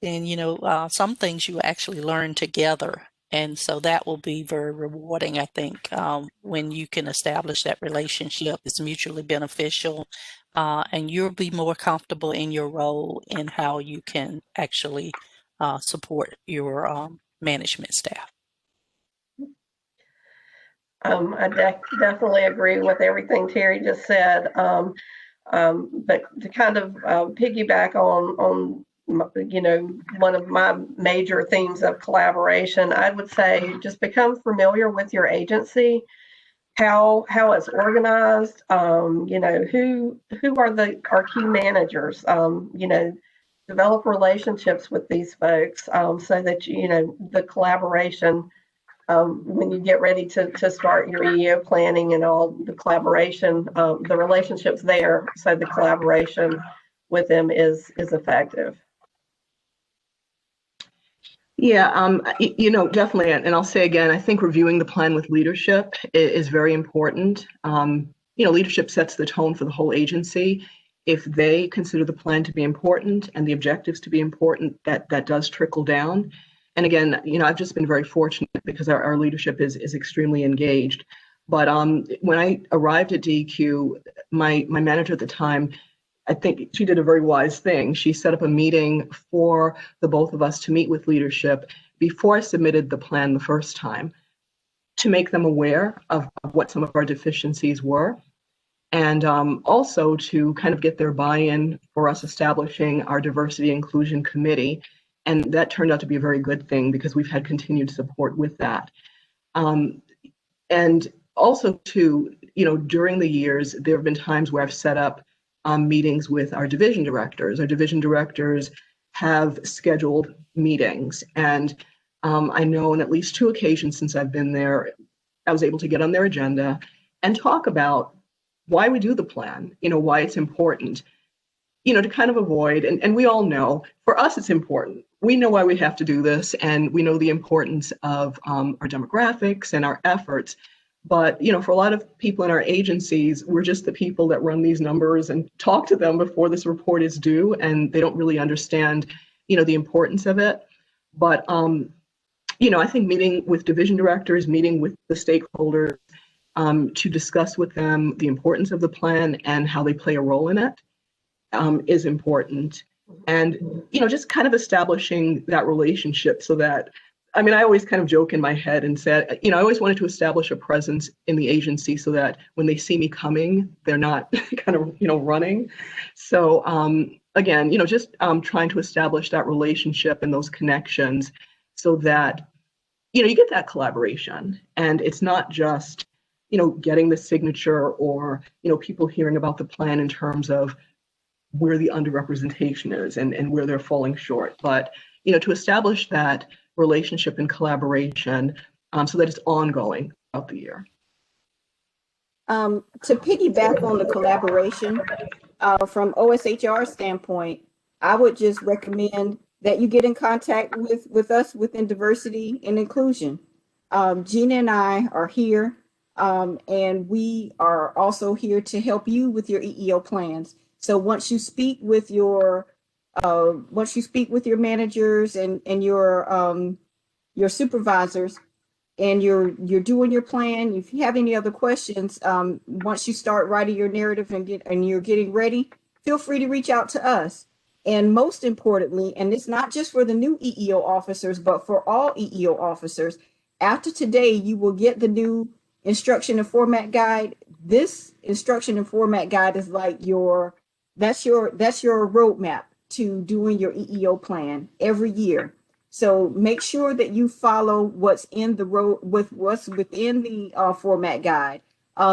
And some things you actually learn together. And so that will be very rewarding, I think, when you can establish that relationship. It's mutually beneficial, and you'll be more comfortable in your role and how you can actually support your management staff. Definitely agree with everything Terry just said. But to kind of piggyback on one of my major themes of collaboration, I would say just become familiar with your agency, how it's organized. Who are our key managers. Develop relationships with these folks so that the collaboration. When you get ready to start your EEO planning and all the collaboration, the relationships there, so the collaboration with them is effective. Yeah, definitely. And I'll say again, I think reviewing the plan with leadership is very important. Leadership sets the tone for the whole agency. If they consider the plan to be important and the objectives to be important, that does trickle down. And again, I've just been very fortunate because our leadership is extremely engaged. But when I arrived at DEQ, my manager at the time, I think she did a very wise thing. She set up a meeting for the both of us to meet with leadership before I submitted the plan the first time to make them aware of what some of our deficiencies were, and also to kind of get their buy-in for us establishing our diversity inclusion committee. And that turned out to be a very good thing because we've had continued support with that. And also too, during the years, there have been times where I've set up meetings with our division directors. Our division directors have scheduled meetings, and I know on at least 2 occasions since I've been there, I was able to get on their agenda and talk about why we do the plan, why it's important, to kind of avoid, and we all know, for us, it's important. We know why we have to do this, and we know the importance of our demographics and our efforts. But, for a lot of people in our agencies, we're just the people that run these numbers and talk to them before this report is due, and they don't really understand, the importance of it. But, I think meeting with division directors, meeting with the stakeholders to discuss with them the importance of the plan and how they play a role in it is important. And, just kind of establishing that relationship so that, I always kind of joke in my head and said, I always wanted to establish a presence in the agency so that when they see me coming, they're not kind of, running. So again, just trying to establish that relationship and those connections so that, you get that collaboration, and it's not just, getting the signature or, people hearing about the plan in terms of where the underrepresentation is and where they're falling short. But, to establish that relationship and collaboration so that it's ongoing throughout the year. To piggyback on the collaboration, from OSHR standpoint, I would just recommend that you get in contact with us within diversity and inclusion. Gina and I are here, and we are also here to help you with your EEO plans. So once you speak with your managers and your supervisors, and you're doing your plan, if you have any other questions, once you start writing your narrative and you're getting ready, feel free to reach out to us. And most importantly, and it's not just for the new EEO officers, but for all EEO officers, after today, you will get the new instruction and format guide. This instruction and format guide is like that's your roadmap to doing your EEO plan every year. So make sure that you follow what's in the what's within the format guide.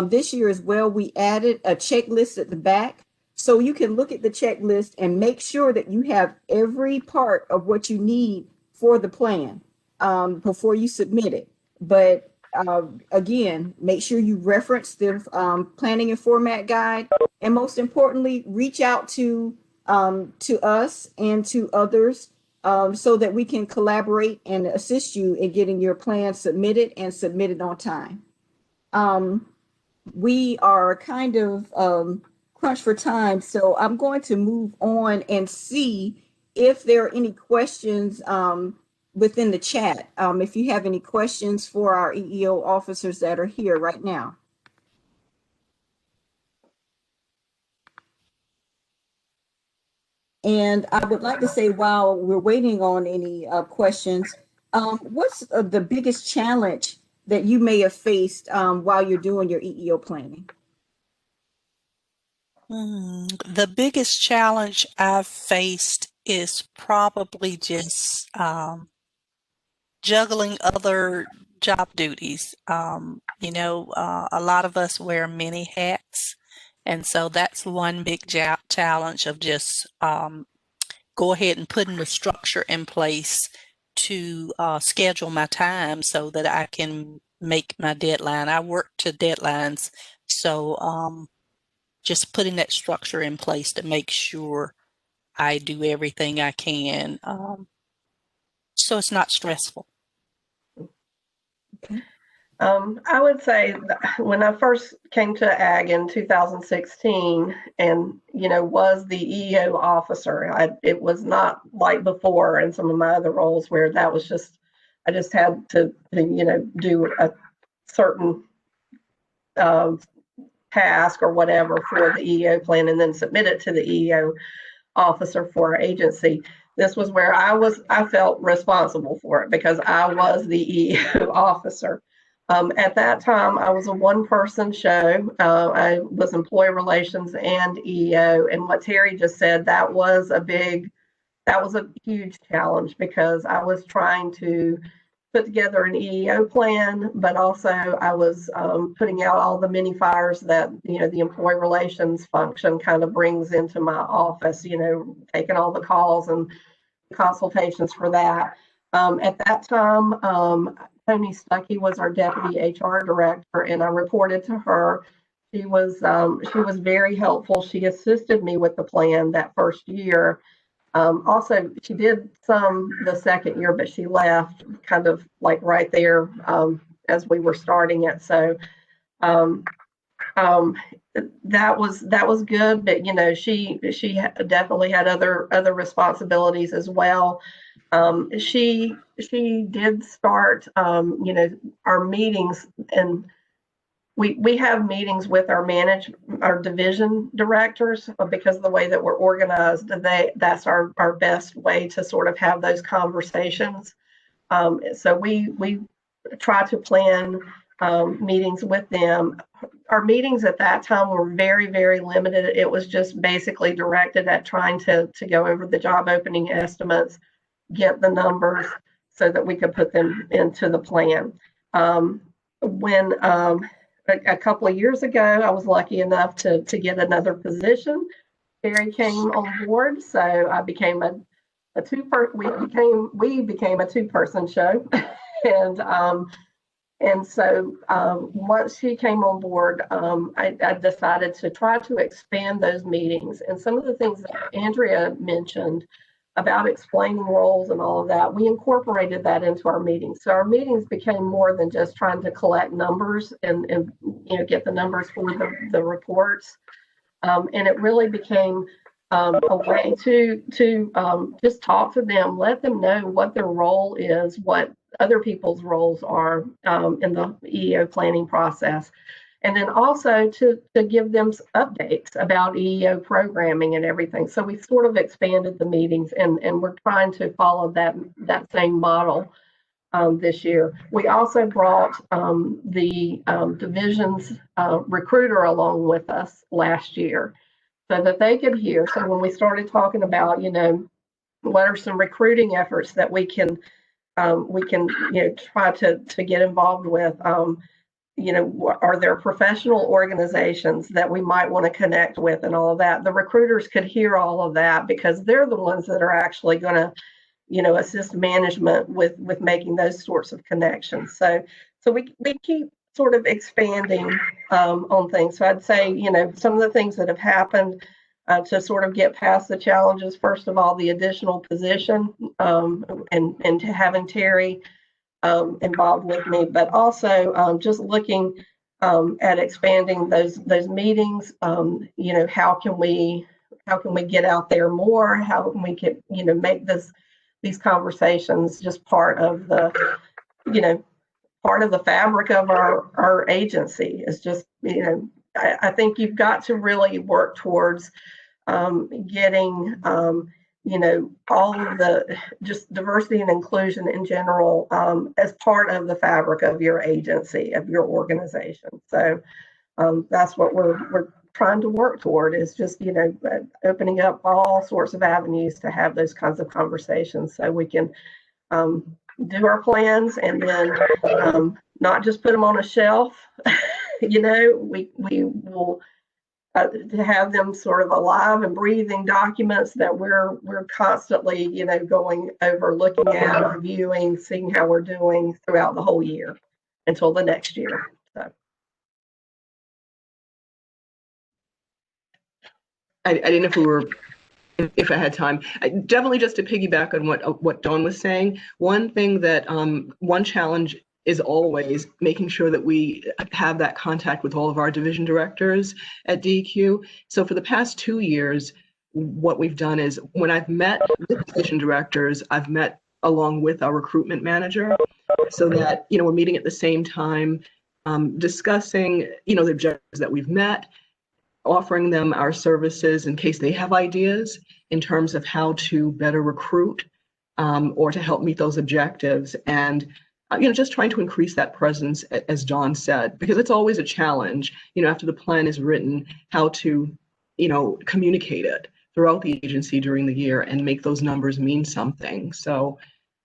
This year as well, we added a checklist at the back, so you can look at the checklist and make sure that you have every part of what you need for the plan before you submit it. But again, make sure you reference the planning and format guide, and most importantly, reach out to us and to others so that we can collaborate and assist you in getting your plan submitted and submitted on time. We are kind of crunched for time, so I'm going to move on and see if there are any questions within the chat. If you have any questions for our EEO officers that are here right now. And I would like to say, while we're waiting on any questions, what's the biggest challenge that you may have faced while you're doing your EEO planning? The biggest challenge I've faced is probably just juggling other job duties. A lot of us wear many hats. And so that's one big challenge of just go ahead and putting the structure in place to schedule my time so that I can make my deadline. I work to deadlines. So just putting that structure in place to make sure I do everything I can so it's not stressful. Okay. I would say that when I first came to AG in 2016 and, was the EEO officer, it was not like before in some of my other roles where that was I just had to do a certain task or whatever for the EEO plan and then submit it to the EEO officer for our agency. This was where I felt responsible for it because I was the EEO officer. At that time, I was a one-person show. I was employee relations and EEO. And what Terry just said, that was a huge challenge because I was trying to put together an EEO plan, but also I was putting out all the mini fires that, the employee relations function kind of brings into my office, taking all the calls and consultations for that. At that time, Tony Stuckey was our deputy HR director, and I reported to her. She was very helpful. She assisted me with the plan that first year. Also, she did some the second year, but she left kind of like right there as we were starting it. So that was good, but she definitely had other responsibilities as well. She did start our meetings, and we have meetings with our division directors because of the way that we're organized. That's our best way to sort of have those conversations. So we try to plan meetings with them. Our meetings at that time were very, very limited. It was just basically directed at trying to go over the job opening estimates, get the numbers so that we could put them into the plan. When a couple of years ago, I was lucky enough to get another position. Terry came on board, so I became we became a two-person show. And so once she came on board, I decided to try to expand those meetings. And some of the things that Andrea mentioned about explaining roles and all of that, we incorporated that into our meetings. So our meetings became more than just trying to collect numbers and get the numbers for the reports. And it really became a way to just talk to them, let them know what their role is, what other people's roles are in the EEO planning process. And then also to give them updates about EEO programming and everything. So we sort of expanded the meetings, and we're trying to follow that same model this year. We also brought the division's recruiter along with us last year so that they could hear. So when we started talking about, what are some recruiting efforts that we can try to get involved with, are there professional organizations that we might want to connect with and all of that? The recruiters could hear all of that because they're the ones that are actually going to, assist management with making those sorts of connections. So we keep sort of expanding on things. So I'd say, some of the things that have happened to sort of get past the challenges, first of all, the additional position and to having Terry involved with me, but also just looking at expanding those meetings. How can we get out there more? How can we make these conversations just part of the fabric of our agency? Is just I think you've got to really work towards getting all of the just diversity and inclusion in general as part of the fabric of your agency, of your organization. So that's what we're trying to work toward, is just opening up all sorts of avenues to have those kinds of conversations so we can do our plans and then not just put them on a shelf. We will to have them sort of alive and breathing documents that we're constantly, going over, looking at, reviewing, seeing how we're doing throughout the whole year until the next year. So I didn't know if we were if I had time. Definitely just to piggyback on what Dawn was saying, one thing that one challenge is always making sure that we have that contact with all of our division directors at DEQ. So for the past 2 years, what we've done is when I've met with division directors, I've met along with our recruitment manager so that, we're meeting at the same time, discussing, the objectives that we've met, offering them our services in case they have ideas in terms of how to better recruit or to help meet those objectives. And just trying to increase that presence, as Dawn said, because it's always a challenge, after the plan is written, how to, communicate it throughout the agency during the year and make those numbers mean something. So,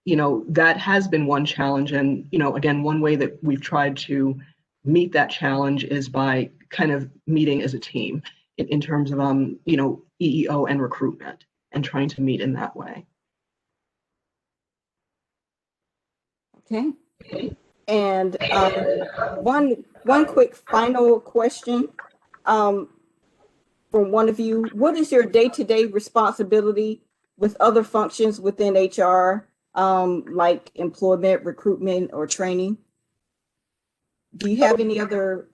that has been one challenge. And, again, one way that we've tried to meet that challenge is by kind of meeting as a team in terms of, EEO and recruitment and trying to meet in that way. Okay. And one quick final question from one of you. What is your day-to-day responsibility with other functions within HR, like employment, recruitment, or training? Do you have any other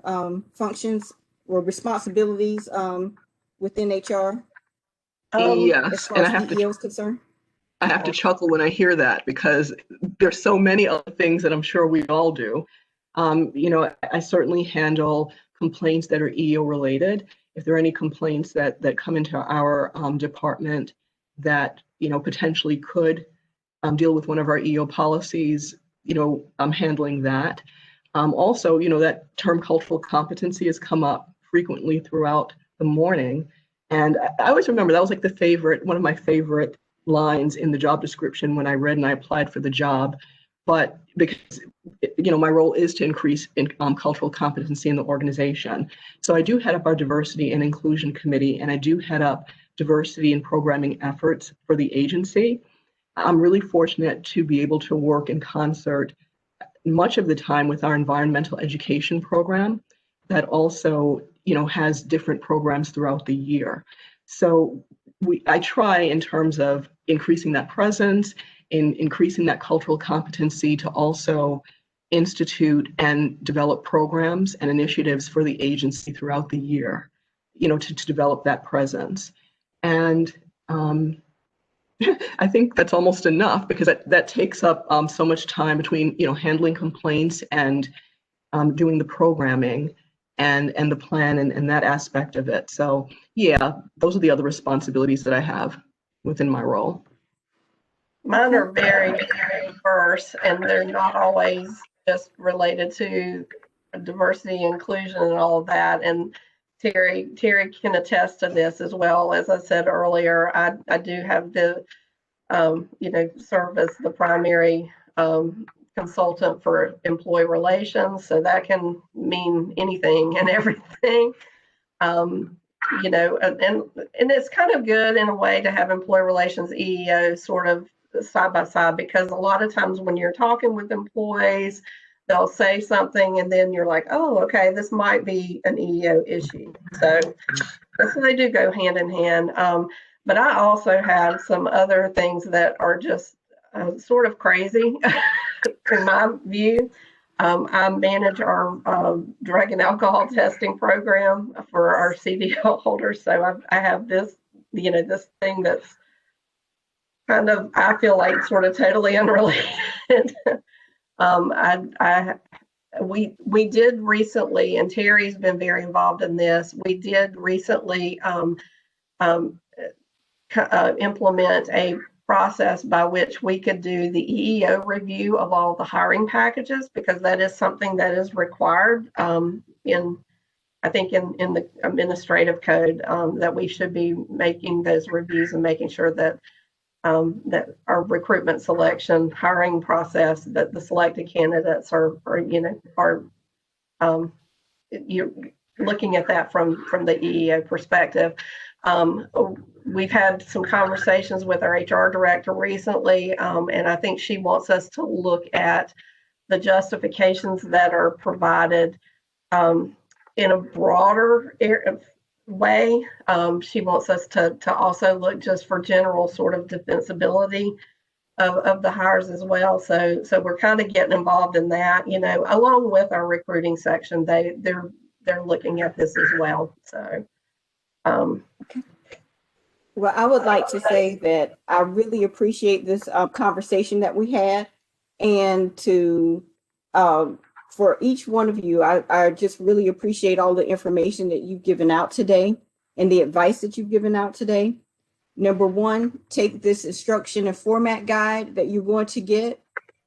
functions or responsibilities within HR as Yes, far and as EEO is concerned? I have to chuckle when I hear that because there's so many other things that I'm sure we all do. I certainly handle complaints that are EEO related. If there are any complaints that come into our department that, potentially could deal with one of our EEO policies, I'm handling that. Also, that term cultural competency has come up frequently throughout the morning. And I always remember that was like one of my favorite lines in the job description when I read and I applied for the job. But because, my role is to increase cultural competency in the organization. So I do head up our diversity and inclusion committee, and I do head up diversity and programming efforts for the agency. I'm really fortunate to be able to work in concert much of the time with our environmental education program that also, has different programs throughout the year. So I try in terms of increasing that presence, in increasing that cultural competency to also institute and develop programs and initiatives for the agency throughout the year, to develop that presence. And I think that's almost enough because that takes up so much time between, handling complaints and doing the programming and the plan and that aspect of it. So yeah, those are the other responsibilities that I have within my role. Mine are very, very diverse, and they're not always just related to diversity, inclusion, and all of that. And Terry can attest to this as well. As I said earlier, I do have the, serve as the primary consultant for employee relations. So that can mean anything and everything. And it's kind of good in a way to have employee relations EEO sort of side by side, because a lot of times when you're talking with employees, they'll say something and then you're like, oh, okay, this might be an EEO issue. So they do go hand in hand. But I also have some other things that are just sort of crazy in my view. I manage our drug and alcohol testing program for our CDL holders. So I have this, this thing that's kind of, I feel like sort of totally unrelated. We did recently, and Terry's been very involved in this. We did recently implement a process by which we could do the EEO review of all the hiring packages, because that is something that is required I think in the administrative code, that we should be making those reviews and making sure that that our recruitment selection hiring process, that the selected candidates are you're looking at that from the EEO perspective. We've had some conversations with our HR director recently, and I think she wants us to look at the justifications that are provided in a broader way. She wants us to also look just for general sort of defensibility of the hires as well. So we're kind of getting involved in that, you know, along with our recruiting section. They're looking at this as well. So Well, I would like to say that I really appreciate this conversation that we had, and to for each one of you, I just really appreciate all the information that you've given out today and the advice that you've given out today. Number one, take this instruction and format guide that you're going to get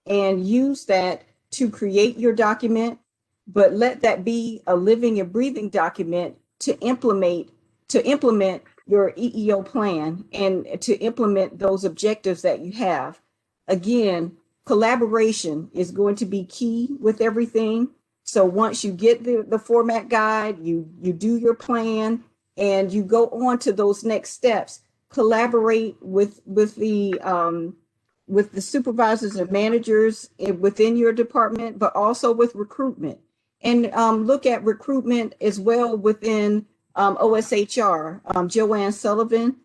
and use that to create your document, but let that be a living and breathing document to implement your EEO plan and to implement those objectives that you have. Again, collaboration is going to be key with everything. So once you get the format guide, you do your plan and you go on to those next steps. Collaborate with the supervisors and managers within your department, but also with recruitment, and look at recruitment as well within OSHR. Joanne Sullivan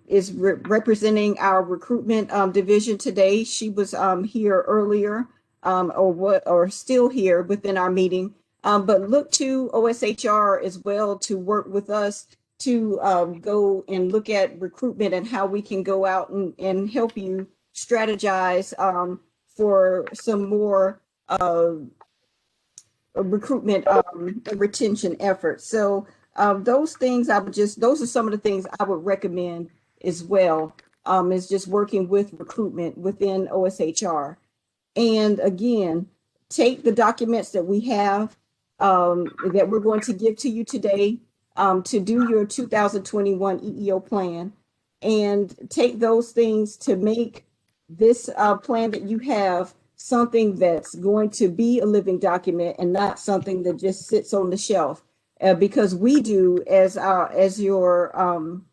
is representing our recruitment division today. She was here earlier, or still here within our meeting. But look to OSHR as well to work with us to go and look at recruitment and how we can go out and help you strategize for some more recruitment and retention efforts. So those things those are some of the things I would recommend as well, is just working with recruitment within OSHR. And again, take the documents that we have that we're going to give to you today to do your 2021 EEO plan, and take those things to make this plan that you have something that's going to be a living document and not something that just sits on the shelf. Because we do, as your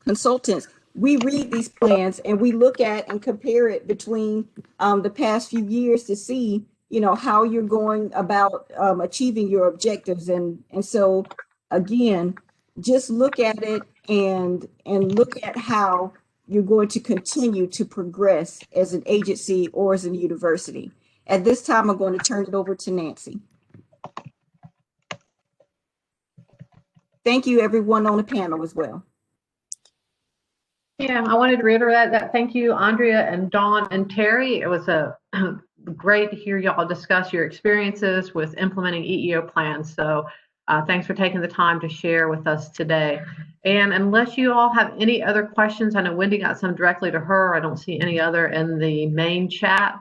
consultants, we read these plans and we look at and compare it between the past few years to see, you know, how you're going about achieving your objectives. And so again, just look at it and look at how you're going to continue to progress as an agency or as a university. At this time, I'm going to turn it over to Nancy. Thank you, everyone on the panel as well. Yeah, I wanted to reiterate that. Thank you, Andrea and Dawn and Terry. It was great to hear y'all discuss your experiences with implementing EEO plans. So thanks for taking the time to share with us today. And unless you all have any other questions, I know Wendy got some directly to her. I don't see any other in the main chat.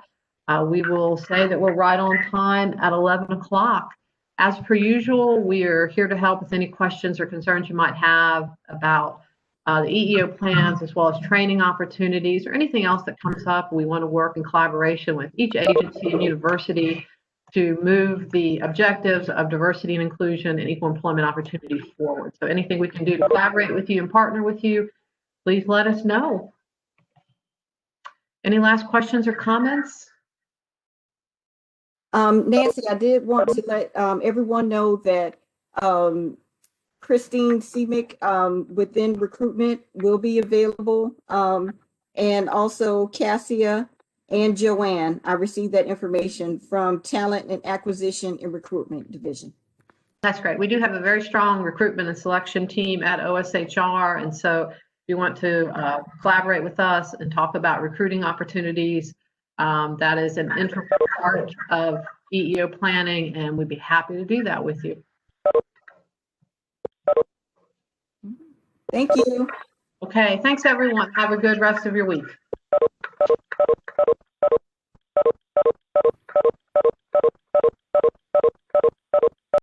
We will say that we're right on time at 11 o'clock. As per usual, we are here to help with any questions or concerns you might have about the EEO plans, as well as training opportunities or anything else that comes up. We want to work in collaboration with each agency and university to move the objectives of diversity and inclusion and equal employment opportunities forward. So anything we can do to collaborate with you and partner with you, please let us know. Any last questions or comments? Nancy, I did want to let everyone know that Christine Semick within recruitment will be available, and also Cassia and Joanne. I received that information from Talent and Acquisition and Recruitment Division. That's great. We do have a very strong recruitment and selection team at OSHR, and so if you want to collaborate with us and talk about recruiting opportunities, that is an integral part of EEO planning, and we'd be happy to do that with you. Thank you. Okay, thanks everyone. Have a good rest of your week.